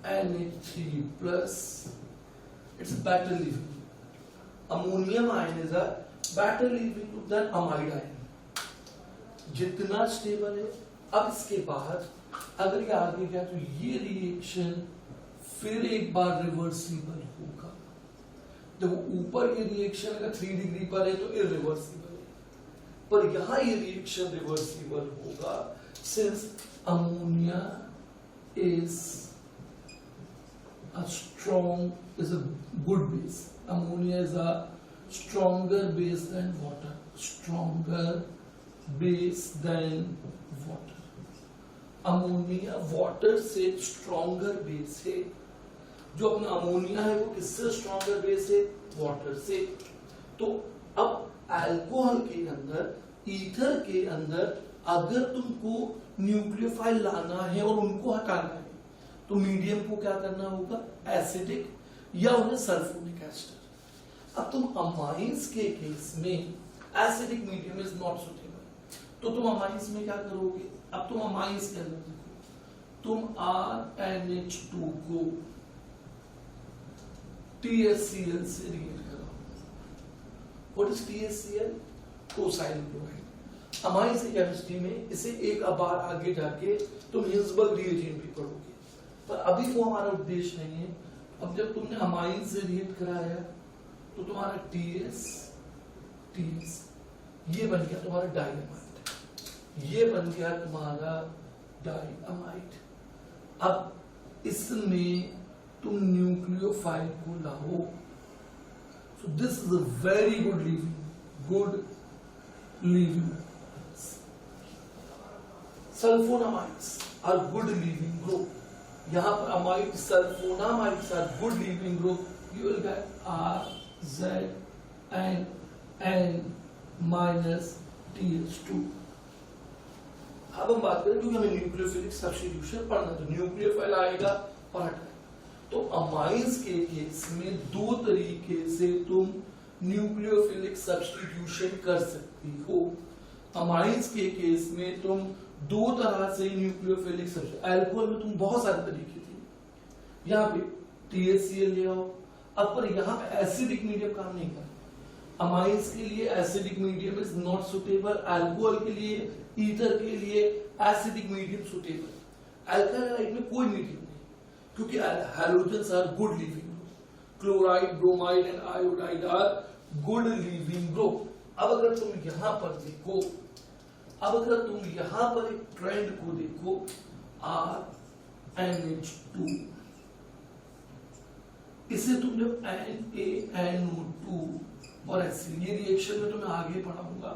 NH3+, it's a better leaving group. Ammonium ion is a better leaving group than amide ion. जितना स्टेबल है। अब इसके बाद अगर ये आगे गया तो ये रिएक्शन फिर एक बार रिवर्सिबल होगा। जब ऊपर ये रिएक्शन अगर 3 डिग्री पर है तो इरिवर्सिबल है, पर यहां ये रिएक्शन रिवर्सिबल होगा, since ammonia is a strong is a good base. Ammonia is a stronger base than water. Stronger base than water. Ammonia water से स्ट्रॉन्गर बेस है. जो अपना अमोनिया है वो किससे स्ट्रॉन्गर बेस है? वाटर से. तो अब अल्कोहल के अंदर, ईथर के अंदर अगर तुमको न्यूक्लियोफाइल लाना है और उनको हटाना है तो मीडियम को क्या करना होगा? एसिडिक या उन्हें सल्फोनिक एस्टर. अब तुम अमाइंस के केस में acidic medium is not suitable, तो तुम अमाइंस में क्या करोगे? अब तुम अमाइंस के अंदर देखो, तुम RNH2 को THCl से रिएक्ट कराओ. What is THCl? Tosyl chloride. Amines की केमिस्ट्री में इसे एक बार आगे जाके तुम हिंसबर्ग रिएजेंट भी पढ़ोगे, पर अभी वो हमारा उद्देश्य नहीं है. अब जब तुमने अमाइंस से रिएक्ट कराया तो तुम्हारा TS ये बन गया तुम्हारा डाइअमाइड, ये बन गया तुम्हारा डाइअमाइड. अब इसमें तुम न्यूक्लियोफाइल को लाओ. So this is a very good leaving. Sulphonamides are good leaving group. यहाँ पर amide sulphonamides are good leaving group. You will get RZN minus TH2. अब हम बात करें क्योंकि हमें न्यूक्लियोफिलिक सब्स्टिट्यूशन पढ़ना है, तो न्यूक्लियोफाइल आएगा और हटाएगा. तो अमाइंस के केस में दो तरीके से तुम न्यूक्लियोफिलिक सब्स्टिट्यूशन कर सकती हो. अमाइंस के केस में तुम दो तरह से न्यूक्लियोफिलिक सब्स्टिट्यूशन. अल्कोहल में तुम बहुत सारे तरीके थे. यहाँ पे THCl ले आओ. अब पर यहाँ पे एसिडिक मीडियम काम नहीं कर. अमाइंस के लिए acidic medium is not suitable. Alcohol के लिए, ईथर के लिए एसिडिक मीडियम सुटेबल. अल्काइल में कोई मीडियम नहीं क्योंकि halogens are good leaving group. Chloride, bromide and iodide are good leaving group. अब अगर तुम यहां पर देखो, एक ट्रेंड को देखो, RNH2, इसे तुम जब NaNO2 और HCl, ये रिएक्शन में तो मैं आगे पढ़ाऊंगा,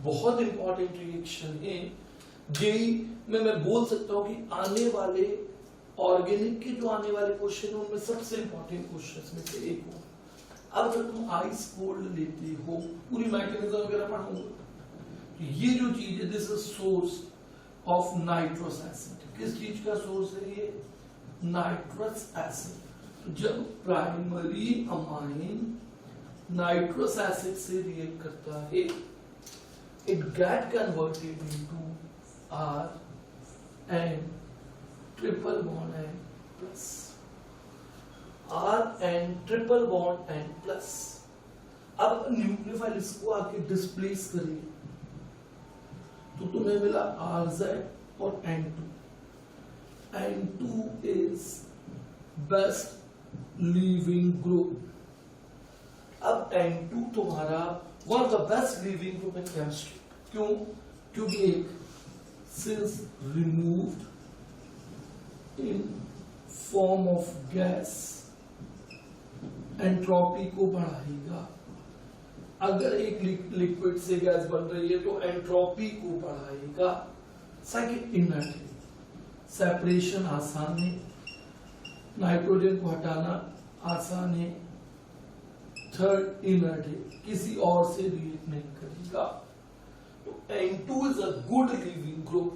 बहुत इंपॉर्टेंट रिएक्शन है. जेई में मैं बोल सकता हूं कि आने वाले ऑर्गेनिक के जो आने वाले क्वेश्चन है उनमें सबसे इंपॉर्टेंट क्वेश्चन में से एक हो. अब जब तुम आइस कोल्ड लेते हो, पूरी मैकेनिज्म वगैरह पढ़ाऊंगा. ये जो चीज है, this is source of nitrous acid. किस चीज का सोर्स है ये? Nitrous acid. जब प्राइमरी अमाइन नाइट्रस एसिड से रिएक्ट करता है, it get converted into R and triple bond and plus. R and triple bond and plus. अब न्यूक्लियोफाइल इसको आके डिस्प्लेस करेगी तो तुम्हें मिला RZ और N2. N2 is best leaving group. अब N2 तुम्हारा one of the best leaving group in chemistry. क्यों? क्योंकि एक since removed in form of gas, entropy को बढ़ाएगा. अगर एक लिक्विड से गैस बन रही है तो एंट्रोपी को बढ़ाएगा. सेकंड, इनर्ट है, सेपरेशन आसान है, नाइट्रोजन को हटाना आसान है. थर्ड, इनर्ट है, किसी और से रिएक्ट नहीं करेगा. तो N2 is a good leaving group.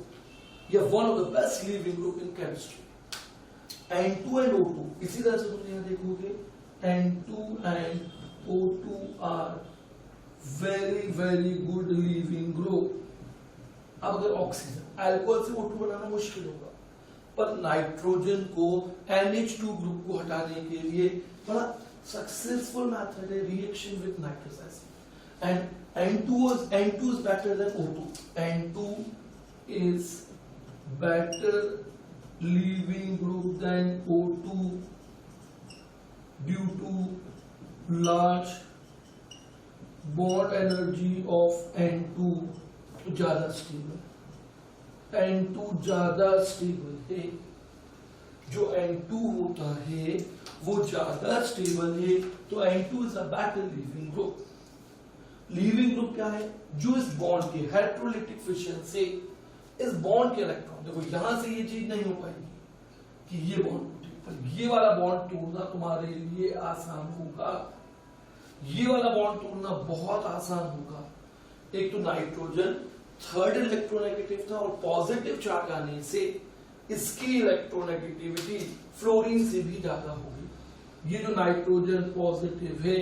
या one of the best leaving group in chemistry. N2 and O2 इसी तरह से तुम यहाँ देखोगे, N2 and O2 are very very good leaving group. अब अगर ऑक्सीजन, अल्कोहल से O2 बनाना मुश्किल होगा, पर नाइट्रोजन को NH2 ग्रुप को हटाने के लिए बड़ा सक्सेसफुल मेथड है reaction with nitrous acid. And N2 is better than O2. N2 is better leaving group than O2 due to large bond energy of N2. ज्यादा स्टेबल, N2 ज्यादा stable है. जो N2 होता है वो ज्यादा स्टेबल है, तो N2 is a better leaving group. Leaving group क्या है? जो इस बॉन्ड के हेटेरोलिटिक फिशन से इस बॉन्ड के इलेक्ट्रॉन, देखो यहां से ये चीज नहीं हो पाएगी कि ये बॉन्ड टूटे, पर ये वाला बॉन्ड तोड़ना तुम्हारे लिए आसान होगा। ये वाला बॉन्ड तोड़ना बहुत आसान होगा। एक तो नाइट्रोजन थर्ड इलेक्ट्रोनेगेटिव था और पॉजिटिव चार्ज आने से इसकी इलेक्ट्रोनेगेटिविटी फ्लोरीन से भी ज्यादा होगी। ये जो नाइट्रोजन पॉजिटिव है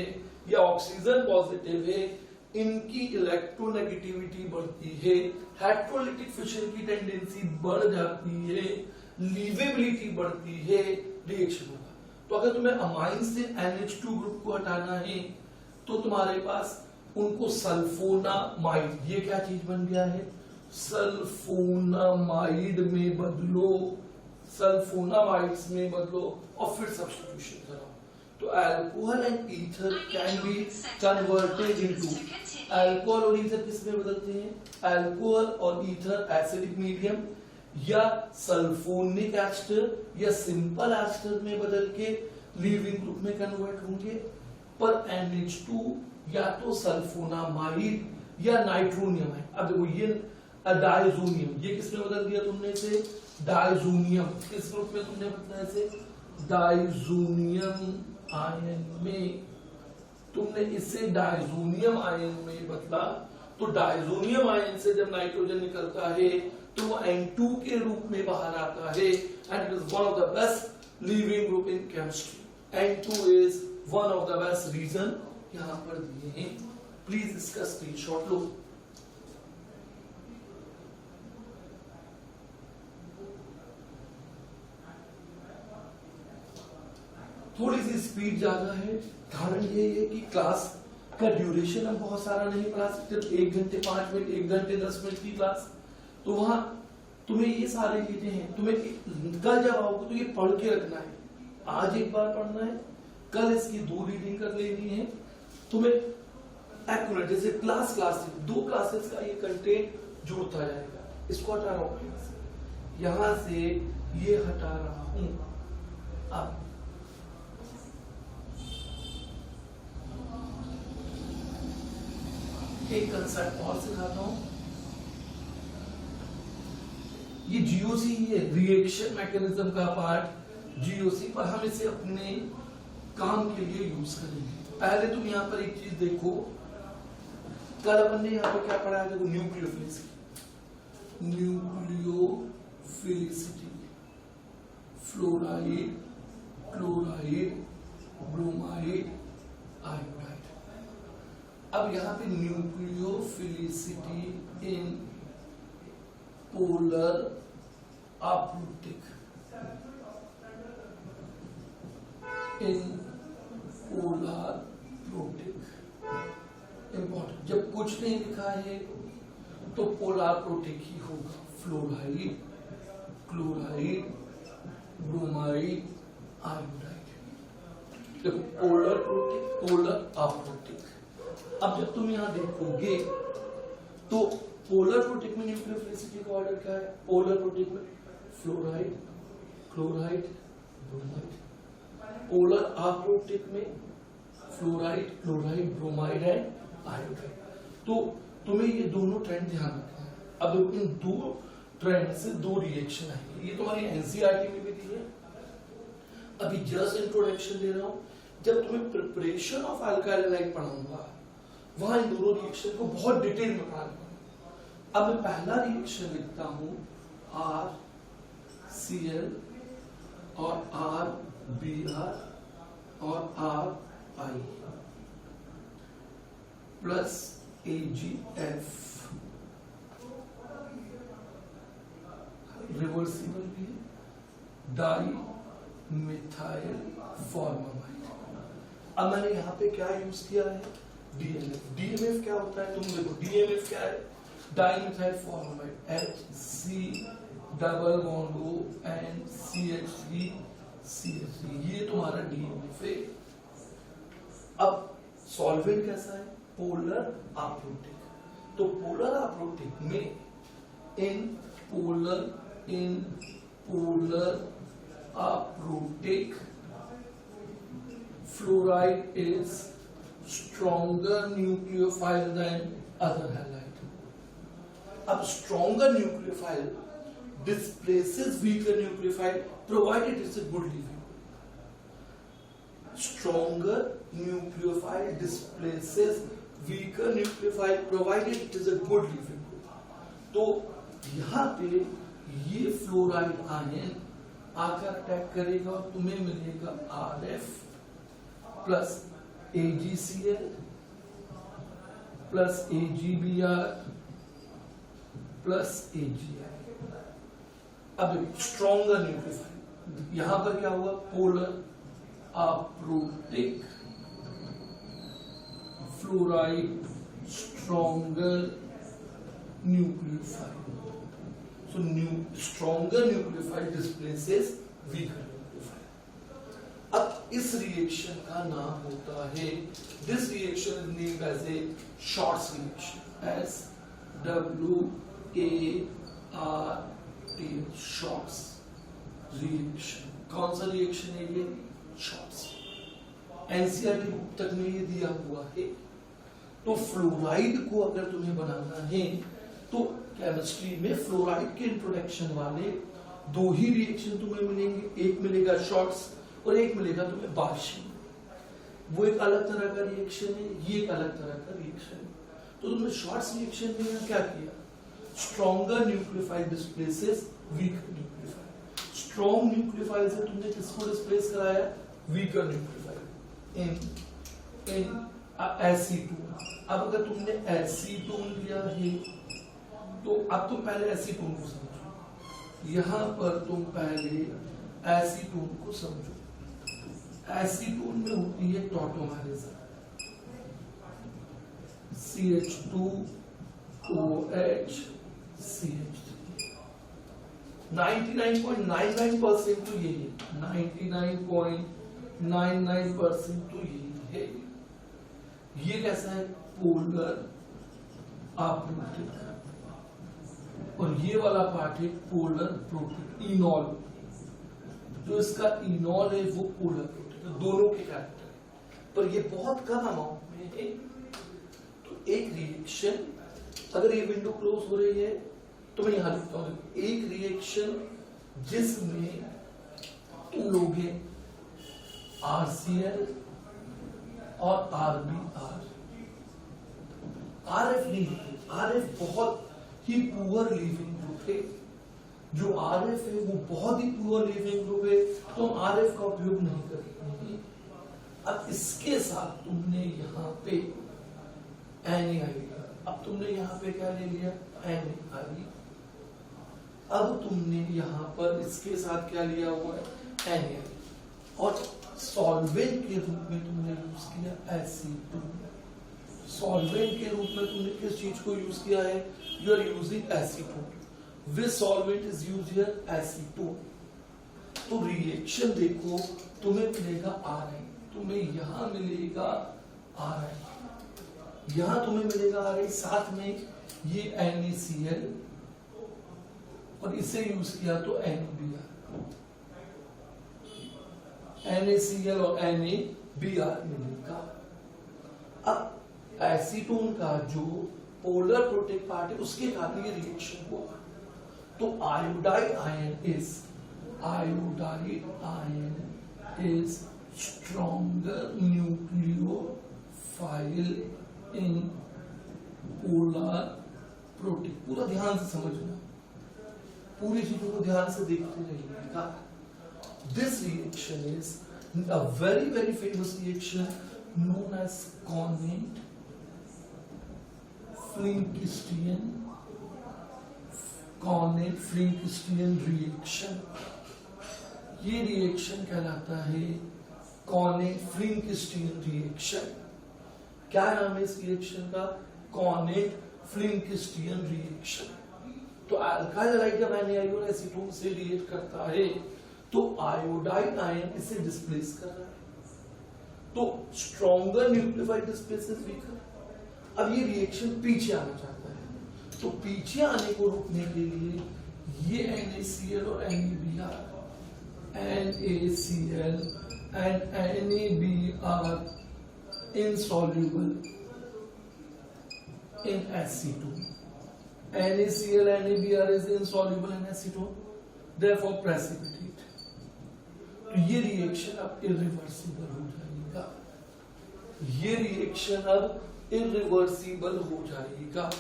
या ऑक्सीजन पॉजिटिव है, इनकी इलेक्ट्रोनेगेटिविटी बढ़ती है, हेटेरोलिटिक फिशन की टेंडेंसी बढ़ जाती है, लीवेबिलिटी बढ़ती है, रिएक्शन होगा। तो अगर तुम्हें अमाइन से NH2 ग्रुप को हटाना है तो तुम्हारे पास उनको सल्फोनामाइड, ये क्या चीज बन गया है? सल्फोनामाइड में बदलो, सल्फोनामाइड्स में बदलो और फिर सब्स्टिट्यूशन कराओ। तो alcohol and ether can be converted into, alcohol और ईथर किस में बदलते हैं? अल्कोहल और ईथर एसिडिक मीडियम या सल्फोनिक एस्टर या सिंपल एस्टर में बदल के लीविंग ग्रुप में कन्वर्ट होंगे। पर NH2 या तो सल्फोनामाइड या नाइट्रोनियम है। अब देखो ये डाइजोनियम, ये किसमें बदल दिया तुमने इसे? डाइजोनियम। किस ग्रुप में तुमने बदला इसे? डाइजोनियम आयन में। तुमने इसे डाइजोनियम आयन में बदला, तो डाइजोनियम आयन से जब नाइट्रोजन निकलता है तो वो N2 के रूप में बाहर आता है and it is one of the best leaving group in chemistry. N2 is one of the best reason यहां पर दिए हैं, प्लीज इसका स्क्रीनशॉट लो। थोड़ी सी स्पीड ज्यादा है, कारण ये है कि क्लास का ड्यूरेशन हम बहुत सारा नहीं पढ़ा सकते। 1 घंटे 5 मिनट, 1 घंटे 10 मिनट की क्लास, तो वहां तुम्हें ये सारी चीजें हैं। तुम्हें कल जब आओगे तो ये पढ़ के रखना है। आज एक बार पढ़ना है, कल इसकी 2 रीडिंग कर लेनी है। तुम्हें एक्यूरेट, जैसे क्लास 2 क्लासेस का ये कंटेंट जुड़ता जाएगा। इसको हटा रहा हूं, यहां से ये हटा रहा हूं। अब एक कंसेप्ट और सिखाता हूं। ये जीओसी है, रिएक्शन मैकेनिज्म का पार्ट जीओसी, पर हम इसे अपने काम के लिए यूज करेंगे। पहले तुम यहां पर एक चीज देखो, कल अपन ने यहां पर क्या पढ़ा है? देखो nucleophilicity, nucleophilicity, fluoride, chloride, bromide, iodide. अब यहां पे nucleophilicity in polar aprotic, in polar protic important. जब कुछ नहीं लिखा है तो पोलर प्रोटिक ही होगा। Fluoride, chloride, bromide, iodide. देखो पोलर प्रोटिक, पोलर अप्रोटिक। अब जब तुम यहां देखोगे तो पोलर प्रोटिक में न्यूक्लियोफिलिसिटी का ऑर्डर क्या है? पोलर प्रोटिक में fluoride, chloride, bromide. Polar aprotic में fluoride, chloride, bromide and iodide. तो तुम्हें ये दोनों ट्रेंड ध्यान रखना है। अब इन 2 ट्रेंड से 2 रिएक्शन आएंगे। ये तुम्हारी एनसीईआरटी में भी दी है। अभी जस्ट इंट्रोडक्शन दे रहा हूं। जब तुम्हें प्रिपरेशन ऑफ अल्काइल हैलाइड पढ़ाऊंगा वहां इन दोनों रिएक्शन को बहुत डिटेल में पढ़ाऊंगा। अब मैं पहला रिएक्शन लिखता हूं RCl और RBr और RI प्लस AgF, रिवर्सिबल भी है, डाई मिथाइल फॉर्मामाइड। अब मैंने यहां पे क्या यूज किया है? DMF। DMF क्या होता है? तुम देखो DMF क्या है? Dimethyl formamide, HC double bond O and CH3 CH3, ये तुम्हारा DMF है। अब सॉल्वेंट कैसा है? Polar aprotic. तो पोलर अप्रोटिक में in polar aprotic fluoride is stronger nucleophile than other halide. अब stronger nucleophile displaces weaker nucleophile provided it's a good leaving. Stronger nucleophile displaces weaker nucleophile provided it is a good leaving. तो यहाँ पे ये fluoride ion आकर attack करेगा और तुम्हें मिलेगा RF plus AgCl plus AgBr plus AgI. अब स्ट्रॉन्गर न्यूक्लियोफाइल यहां पर क्या हुआ? Polar aprotic fluoride stronger nucleophile. So stronger nucleophile displaces weaker nucleophile. अब इस रिएक्शन का नाम होता है, this reaction is named as a Short's reaction, as WART, Short's reaction. कौन सा रिएक्शन है ये? शॉर्ट्स. एनसीईआरटी बुक तक में ये दिया हुआ है. तो फ्लोराइड को अगर तुम्हें बनाना है तो केमिस्ट्री में फ्लोराइड के इंट्रोडक्शन वाले दो ही रिएक्शन तुम्हें मिलेंगे. एक मिलेगा शॉर्ट्स और एक मिलेगा तुम्हें बार्शी. वो एक अलग तरह का रिएक्शन है, ये एक अलग तरह का रिएक्शन है. तो तुमने शॉर्ट्स रिएक्शन में यहाँ क्या किया? Stronger nucleophile displaces weaker nucleophile. Strong nucleophile से तुमने किसको डिस्प्लेस कराया? वीकर न्यूक्लियोफाइल इन एसीटोन. अब अगर तुमने एसीटोन लिया है तो अब तुम पहले एसीटोन को समझो. यहां पर तुम पहले एसीटोन को समझो. एसीटोन में होती है टॉटोमेरिज्म. CH2OH CH3. 99.99% तो यही है. 99.99% तो यही है. ये कैसा है? Polar aprotic. और ये वाला पार्ट है पोलर प्रोटिक. इनॉल, जो इसका इनॉल है वो पोलर प्रोटिक. दोनों के कैरेक्टर है, पर ये बहुत कम अमाउंट में है. तो एक रिएक्शन, अगर ये विंडो क्लोज हो रही है तो मैं यहां लिखता हूं. एक रिएक्शन जिसमें तुम लोगे RCl और RBr. RF नहीं है. RF बहुत ही पुअर लीविंग ग्रुप है. जो RF है वो बहुत ही पुअर लीविंग ग्रुप है, तो हम RF का उपयोग नहीं करते हैं. अब इसके साथ तुमने यहाँ पे NaI लिया. अब तुमने यहाँ पे क्या ले लिया? NaI. अब तुमने यहाँ पर इसके साथ क्या लिया हुआ है? NaI. और सॉल्वेंट के रूप में तुमने यूज किया एसीटोन. सॉल्वेंट के रूप में तुमने किस चीज को यूज किया है? You are using acetone. Which solvent is use here? Acetone. तो रिएक्शन देखो, तुम्हें मिलेगा RI, तुम्हें यहां मिलेगा RI, यहां तुम्हें मिलेगा RI, साथ में ये NaCl और इसे यूज किया तो NaBr. NaCl और NaBr मिलेगा. अब एसीटोन का जो पोलर प्रोटिक पार्ट है उसके कारण ये रिएक्शन हुआ. तो iodide ion is stronger nucleophile in polar protic. पूरा ध्यान से समझना, पूरी चीजों को ध्यान से देखते रहिएगा. This reaction is a very very famous reaction known as Cournot-Flynn-Christian reaction. ये रिएक्शन कहलाता है Cournot-Flynn-Christian reaction. क्या नाम है इस रिएक्शन का? Cournot-Flynn-Christian reaction. तो अल्काइल हैलाइड जब NaI और एसीटोन से रिएक्ट करता है तो आयोडाइड आयन इसे डिस्प्लेस कर रहा है. तो स्ट्रॉन्गर न्यूक्लियोफाइल डिस्प्लेसेस वीकर. अब ये रिएक्शन पीछे आना चाहता है, तो पीछे आने को रोकने के लिए ये NaCl और NaCl and NAB are insoluble in acetone. NaCl and NABr is insoluble in acetone, therefore precipitate. तो ये रिएक्शन अब इरिवर्सिबल हो जाएगा, ये रिएक्शन अब इरिवर्सिबल हो जाएगा।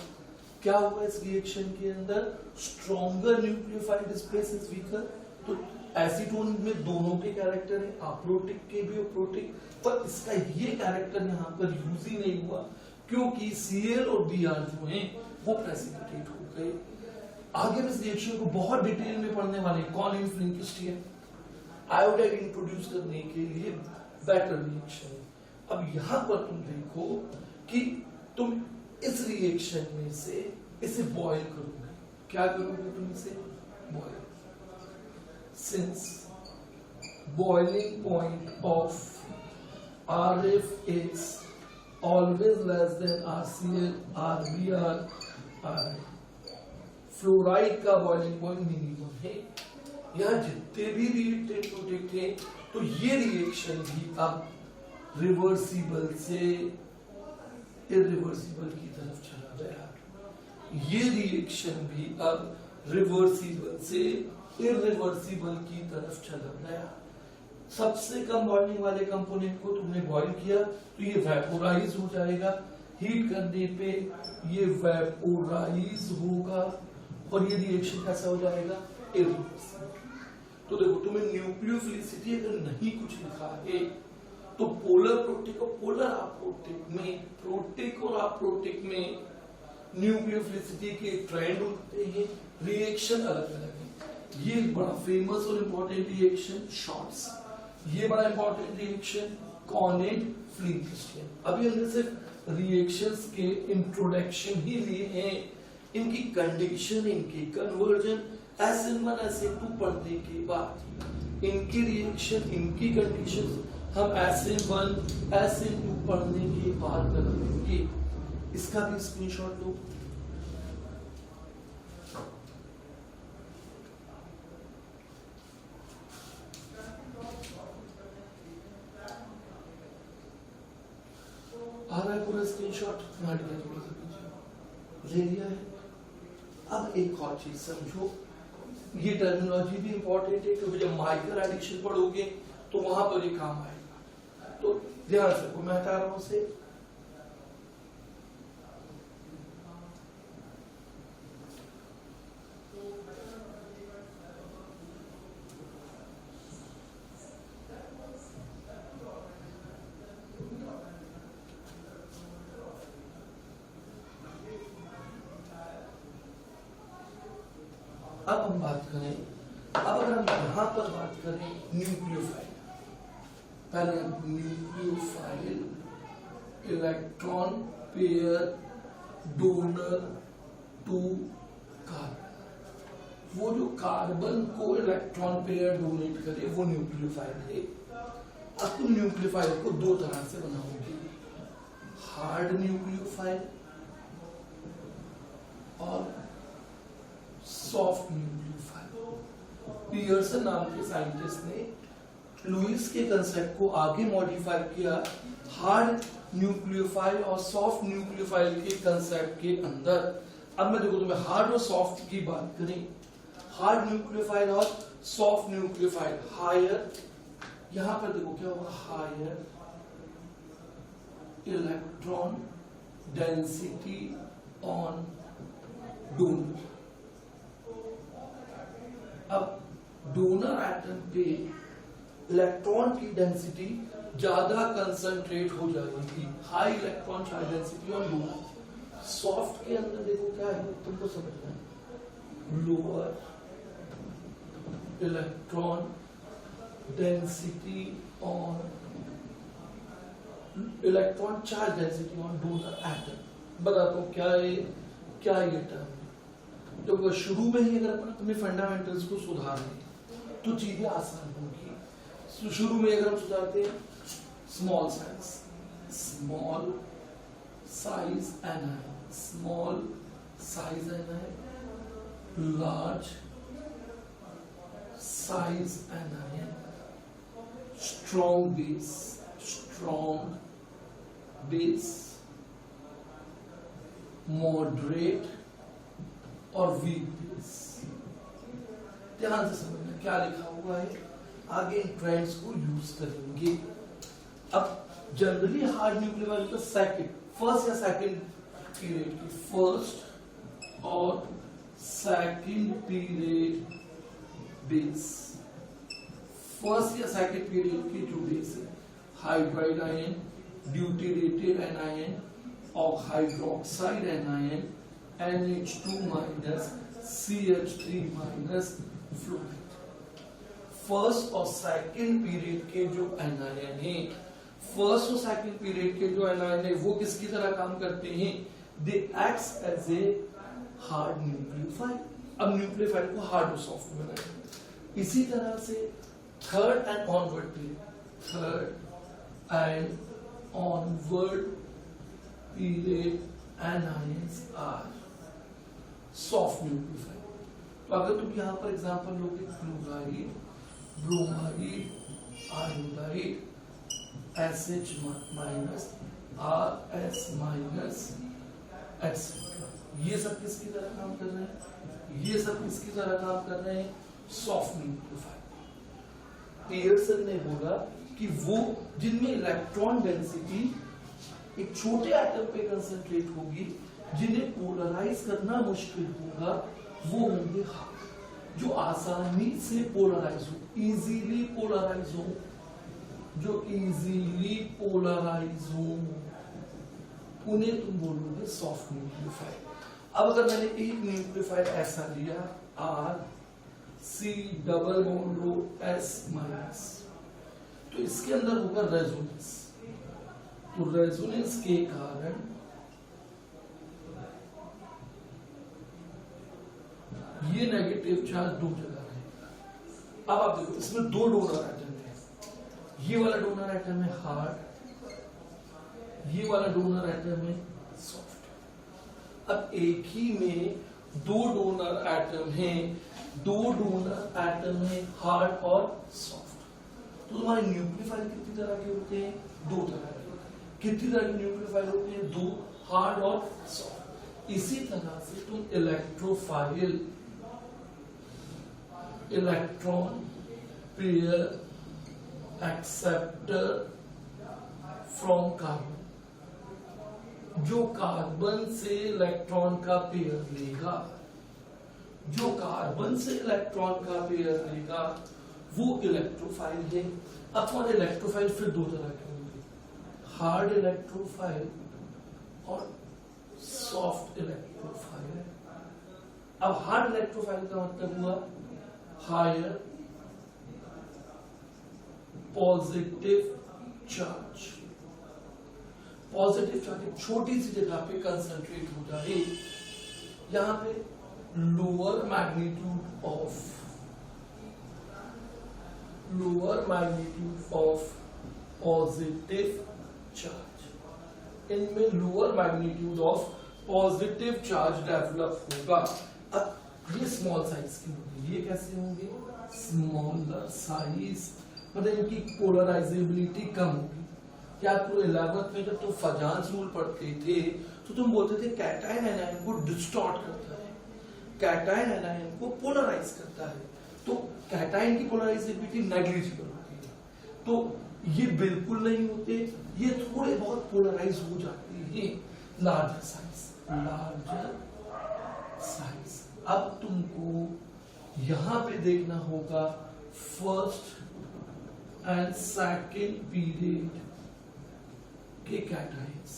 क्या हुआ इस रिएक्शन के अंदर? Stronger nucleophile displaces weaker. तो एसीटोन में दोनों के कैरेक्टर है, अप्रोटिक के भी और प्रोटिक, पर इसका ये कैरेक्टर यहाँ पर यूज ही नहीं हुआ क्योंकि Cl और Br जो हैं वो प्रेसिपिटेट हो गए। आगे इस रिएक्शन को बहुत डिटेल में पढ़ने वाले कॉलिन फ्लिंकिस्टियन आयोडाइड इंट्रोड्यूस करने के लिए बेटर रिएक्शन। अब यहां पर तुम देखो कि तुम इस रिएक्शन में से इसे बॉयल करोगे। क्या करोगे तुम? इसे boil. Since boiling point of RF is always less than RCl, RBr, fluoride का बॉइलिंग पॉइंट मिनिमम है। यहाँ जितने भी रिएक्टेंट प्रोडक्ट थे तो ये रिएक्शन भी अब रिवर्सिबल से इरिवर्सिबल की तरफ चला गया। ये रिएक्शन भी अब रिवर्सिबल से इरिवर्सिबल की तरफ चला गया। सबसे कम बॉइलिंग वाले कंपोनेंट को तुमने बॉइल किया तो ये वेपोराइज हो जाएगा, हीट करने पे ये वेपोराइज होगा और ये रिएक्शन कैसा हो जाएगा? इरिवर्सिबल। तो देखो तुम्हें न्यूक्लियोफिलिसिटी अगर नहीं कुछ लिखा है तो पोलर प्रोटिक और पोलर अप्रोटिक में, प्रोटिक और अप्रोटिक में न्यूक्लियोफिलिसिटी के ट्रेंड होते हैं, रिएक्शन अलग अलग है। ये बड़ा फेमस और इंपॉर्टेंट रिएक्शन शॉर्ट्स, ये बड़ा इंपॉर्टेंट रिएक्शन कॉनेट फ्लिंकिस्टियन। अभी हमने सिर्फ रिएक्शंस के इंट्रोडक्शन ही लिए हैं, इनकी कंडीशन, इनकी कन्वर्जन SN1 SN2 पढ़ने के बाद इनकी रिएक्शन, इनकी कंडीशन हम SN1 SN2 पढ़ने के बाद करेंगे। इसका भी स्क्रीनशॉट लो। आ रहा है पूरा स्क्रीनशॉट? ले लिया है। अब एक और चीज समझो, ये टर्मिनोलॉजी भी इंपॉर्टेंट है क्योंकि जब माइक्रो एडिशन पढ़ोगे तो वहां पर ये काम आएगा। तो ध्यान रखो, मैं हटा रहा हूं से। अब हम बात करें, अब अगर हम यहां पर बात करें न्यूक्लियोफाइल, पहले nucleophile electron pair donor to carbon, वो जो कार्बन को इलेक्ट्रॉन पेयर डोनेट करे वो न्यूक्लियोफाइल है। अब तुम न्यूक्लियोफाइल को दो तरह से बनाओगे, हार्ड न्यूक्लियोफाइल और सॉफ्ट न्यूक्लियोफाइल। पियर्सन नाम के साइंटिस्ट ने लुईस के कंसेप्ट को आगे मॉडिफाई किया हार्ड न्यूक्लियोफाइल और सॉफ्ट न्यूक्लियोफाइल के कंसेप्ट के अंदर। अब मैं देखो तुम्हें हार्ड और सॉफ्ट की बात करें, हार्ड न्यूक्लियोफाइल और सॉफ्ट न्यूक्लियोफाइल। हायर, यहां पर देखो क्या होगा, higher electron density on donor. अब डोनर एटम पे इलेक्ट्रॉन की डेंसिटी ज्यादा कंसंट्रेट हो जाएगी, high electron charge density on donor. Soft के अंदर देखो क्या है, तुमको समझना है, lower electron density on electron charge density on donor atom. बताता हूं क्या है, क्या ये टर्म। तो शुरू में ही अगर अपन अपने फंडामेंटल्स को सुधार लें तो चीजें आसान होंगी। शुरू में अगर हम सुधारते हैं small size, small size anion, small size anion, large size anion, strong base, moderate और वीक बेस। ध्यान से समझना क्या लिखा हुआ है, आगे इन ट्रेंड्स को यूज करेंगे। अब जनरली हार्ड न्यूक्लियर वैल्यू का सेकंड, फर्स्ट या सेकंड पीरियड की फर्स्ट और सेकंड पीरियड बेस, फर्स्ट या सेकंड पीरियड की जो बेस है, हाइड्राइड आयन, ड्यूटेरेटेड एनायन और hydroxide anion, NH2 minus CH3 minus fluoride. First और सेकंड पीरियड के जो एनायन है, फर्स्ट और सेकंड पीरियड के जो एनायन है वो किसकी तरह काम करते हैं, they acts as a hard nucleophile. अब न्यूक्लियोफाइल को हार्ड और सॉफ्ट बनाएंगे। इसी तरह से third and onward period anions are soft nucleophile. तो अगर तुम यहां पर एग्जांपल लोगे, chloride, bromide, iodide, SH minus, RS minus, etcetera, ये सब किसकी तरह काम कर रहे हैं, ये सब किसकी तरह काम कर रहे हैं, सॉफ्ट न्यूक्लियोफाइल। पियर्सन ने बोला कि वो जिनमें इलेक्ट्रॉन डेंसिटी एक छोटे एटम पे कंसंट्रेट होगी, जिन्हें पोलराइज करना मुश्किल होगा, वो होंगे हार्ड, जो आसानी से पोलराइज हो, इजीली पोलराइज हो, जो इजीली पोलराइज हो, उन्हें तुम बोलोगे सॉफ्ट न्यूक्लियोफाइल। अब अगर मैंने एक न्यूक्लियोफाइल ऐसा लिया, R C डबल बॉन्ड रो S माइनस, तो इसके अंदर होगा रेजोनेंस। तो रेजोनेंस के कारण ये नेगेटिव चार्ज दो जगह है। अब आप देखो, इसमें दो डोनर एटम है, ये वाला डोनर एटम है हार्ड, ये वाला डोनर एटम है सॉफ्ट। अब एक ही में दो डोनर एटम हैं, दो डोनर एटम है हार्ड और सॉफ्ट, तो तुम्हारे न्यूक्लियोफाइल कितनी तरह के होते हैं, दो तरह के। कितनी तरह के न्यूक्लियोफाइल होते हैं, दो, हार्ड और सॉफ्ट। इसी तरह से तुम electrophile, electron pair acceptor from carbon, जो कार्बन से इलेक्ट्रॉन का पेयर लेगा, जो कार्बन से इलेक्ट्रॉन का पेयर लेगा, वो इलेक्ट्रोफाइल है। अब तुम्हारे इलेक्ट्रोफाइल फिर दो तरह के होंगे, हार्ड इलेक्ट्रोफाइल और सॉफ्ट इलेक्ट्रोफाइल। अब हार्ड इलेक्ट्रोफाइल का मतलब हुआ higher positive charge. Positive charge एक छोटी सी जगह पे कंसंट्रेट हो जाए, यहां पे lower magnitude of positive charge, इनमें lower magnitude of positive charge develop होगा। अब ये स्मॉल साइज के होंगे, ये कैसे होंगे, स्मॉलर साइज, मतलब इनकी पोलराइजेबिलिटी कम होगी। क्या तुम 11th में जब तुम फजांस रूल पढ़ते थे तो तुम बोलते थे कैटायन एनायन को डिस्टॉर्ट करता है, कैटायन एनायन को पोलराइज करता है, तो कैटायन की पोलराइजेबिलिटी नेग्लिजिबल होती है। तो ये बिल्कुल नहीं होते, ये थोड़े बहुत पोलराइज हो जाते हैं, लार्जर साइज। अब तुमको यहां पे देखना होगा फर्स्ट एंड सेकंड पीरियड के कैटायंस।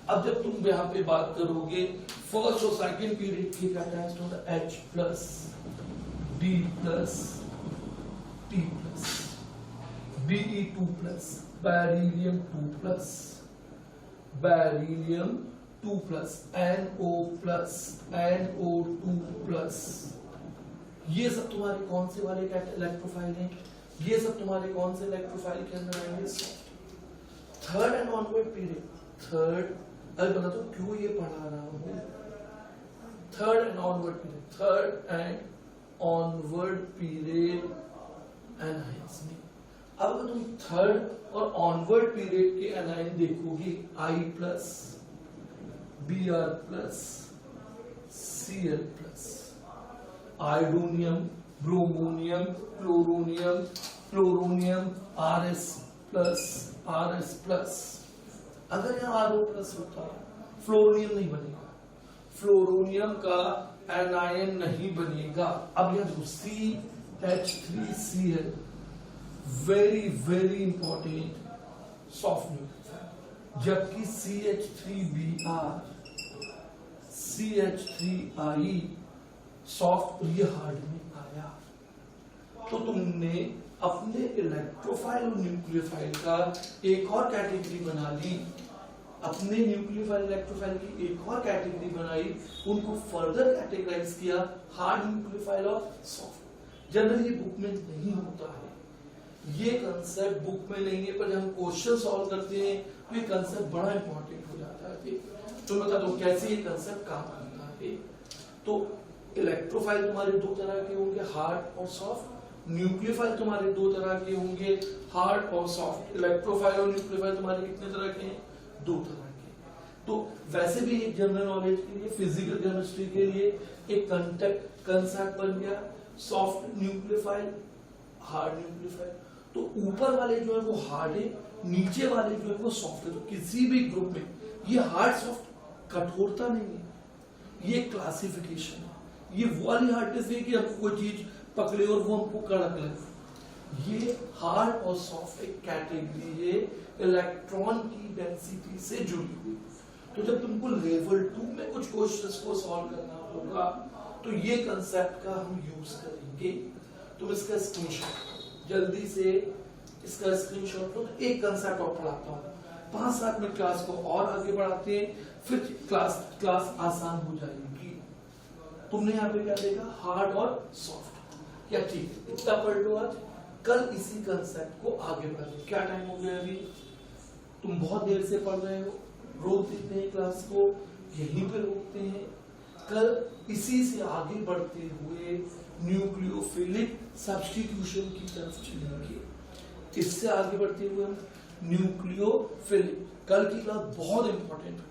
अब जब तुम यहां पे बात करोगे फर्स्ट और सेकंड पीरियड के कैटायंस, तो H plus, B plus, T plus, Be2 plus, beryllium 2 plus, beryllium 2 plus, NO plus, NO2 plus. ये सब तुम्हारे कौन से वाले इलेक्ट्रोफाइल हैं, ये सब तुम्हारे कौन से इलेक्ट्रोफाइल के अंदर आएंगे, third and onward period. Third, अरे बता दो क्यों ये पढ़ा रहा हूं, third and onward period, third and onward period anions में। अब अगर तुम थर्ड और ऑनवर्ड पीरियड के एनाइन देखोगे, I plus Br plus Cl plus, iodonium, bromonium, chloronium, chloronium, RS plus. अगर यहाँ RO प्लस होता फ्लोरोनियम नहीं बनेगा, फ्लोरोनियम का एनायन नहीं बनेगा। अब यह CH3Cl very very important soft nucleophile, जबकि CH3Br, CH3I सॉफ्ट और ये हार्ड में आया। तो तुमने अपने इलेक्ट्रोफाइल और न्यूक्लियोफाइल का एक और कैटेगरी बना ली, अपने न्यूक्लियोफाइल इलेक्ट्रोफाइल की एक और कैटेगरी बनाई, उनको फर्दर कैटेगराइज किया, हार्ड न्यूक्लियोफाइल और सॉफ्ट। जनरली बुक में नहीं होता है ये कंसेप्ट, बुक में नहीं है, पर जब हम क्वेश्चन सॉल्व करते हैं तो ये कंसेप्ट बड़ा इंपॉर्टेंट हो जाता है। तो मैं बता दूं कैसे ये कंसेप्ट काम करता है। तो इलेक्ट्रोफाइल तुम्हारे दो तरह के होंगे, हार्ड और सॉफ्ट। न्यूक्लियोफाइल तुम्हारे दो तरह के होंगे, हार्ड और सॉफ्ट। इलेक्ट्रोफाइल और न्यूक्लियोफाइल तुम्हारे कितने तरह के हैं? दो तरह के। तो वैसे भी एक जनरल नॉलेज के लिए, फिजिकल केमिस्ट्री के लिए एक कंसेप्ट बन गया, सॉफ्ट न्यूक्लियोफाइल, हार्ड न्यूक्लियोफाइल। तो ऊपर वाले जो है वो हार्ड है, नीचे वाले जो है वो सॉफ्ट है। तो किसी भी ग्रुप में ये हार्ड सॉफ्ट कठोरता नहीं है, ये क्लासिफिकेशन है। ये वो वाली हार्डनेस है कि हमको कोई चीज पकड़े और वो हमको कड़क लगे। ये हार्ड और सॉफ्ट एक कैटेगरी है इलेक्ट्रॉन की डेंसिटी से जुड़ी हुई। तो जब तुमको लेवल 2 में कुछ क्वेश्चंस को सॉल्व करना होगा तो ये कंसेप्ट का हम यूज करेंगे। तुम इसका स्क्रीनशॉट जल्दी से इसका स्क्रीनशॉट लो। एक कंसेप्ट और पढ़ाता हूँ, 5-7 मिनट क्लास को और आगे बढ़ाते हैं, फिर क्लास आसान हो जाएगी। तुमने यहाँ पे क्या देखा? हार्ड और सॉफ्ट। क्या ठीक है, इतना पढ़ लो आज, कल इसी कंसेप्ट को आगे बढ़ाते। क्या टाइम हो गया अभी? तुम बहुत देर से पढ़ रहे हो, रोक देते हैं क्लास को, यहीं पे रोकते हैं। कल इसी से आगे बढ़ते हुए न्यूक्लियोफिलिक सब्स्टिट्यूशन की तरफ चलेंगे। इससे आगे बढ़ते हुए हम न्यूक्लियोफिलिक, कल की क्लास बहुत इंपॉर्टेंट होगी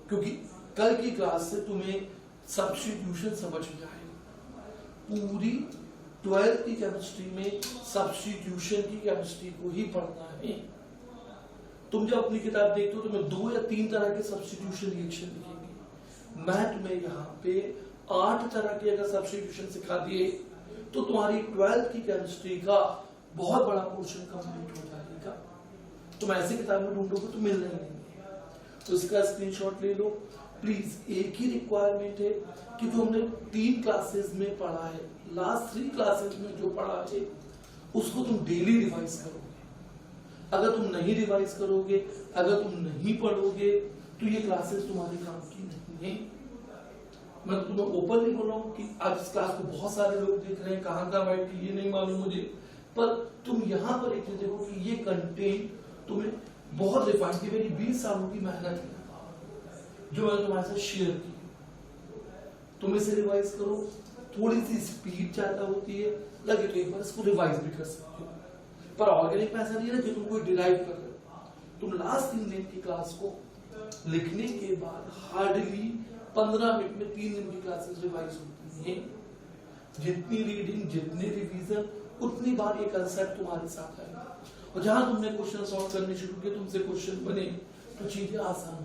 क्योंकि कल की क्लास से तुम्हें सब्स्टिट्यूशन समझ में आएगा। पूरी 12th की केमिस्ट्री में सब्स्टिट्यूशन की केमिस्ट्री को ही पढ़ना है। तुम जब अपनी किताब देखते हो तो मैं 2 या 3 तरह के सब्स्टिट्यूशन रिएक्शन लिखेंगे। मैं तुम्हें यहाँ पे 8 तरह के अगर सब्स्टिट्यूशन सिखा दिए तो तुम्हारी 12th की केमिस्ट्री का बहुत बड़ा पोर्शन कंप्लीट हो जाएगा। तुम ऐसी किताब में ढूंढोगे तो मिल नहीं। तो इसका स्क्रीनशॉट ले लो प्लीज। एक ही रिक्वायरमेंट है कि जो हमने 3 क्लासेस में पढ़ा है, लास्ट 3 क्लासेस में जो पढ़ा है उसको तुम डेली रिवाइज करोगे। अगर तुम नहीं रिवाइज करोगे, अगर तुम नहीं पढ़ोगे तो ये क्लासेस तुम्हारे काम की नहीं है। मैं तुम्हें ओपनली बोल रहा हूँ कि आज इस क्लास को बहुत सारे लोग देख रहे हैं, कहाँ का बैठ के ये नहीं मालूम मुझे, पर तुम यहाँ पर एक चीज देखो कि ये कंटेंट तुम्हें बहुत रिफाइन की, मेरी 20 सालों की मेहनत है जो मैंने तुम्हारे साथ शेयर की। तुम इसे रिवाइज करो, थोड़ी सी स्पीड ज्यादा होती है, लगे तो एक बार इसको रिवाइज भी कर सकते हो, पर ऑर्गेनिक में ऐसा नहीं है ना कि तुम कोई डिराइव कर रहे हो। तुम लास्ट 3 दिन की क्लास को लिखने के बाद हार्डली 15 मिनट में 3 दिन की क्लासेस रिवाइज होती है। जितनी रीडिंग, जितने रिवीजन, उतनी बार ये कंसेप्ट तुम्हारे साथ आएगा। और जहां तुमने क्वेश्चन सॉल्व करने शुरू किए, तुमसे क्वेश्चन बने तो चीजें आसान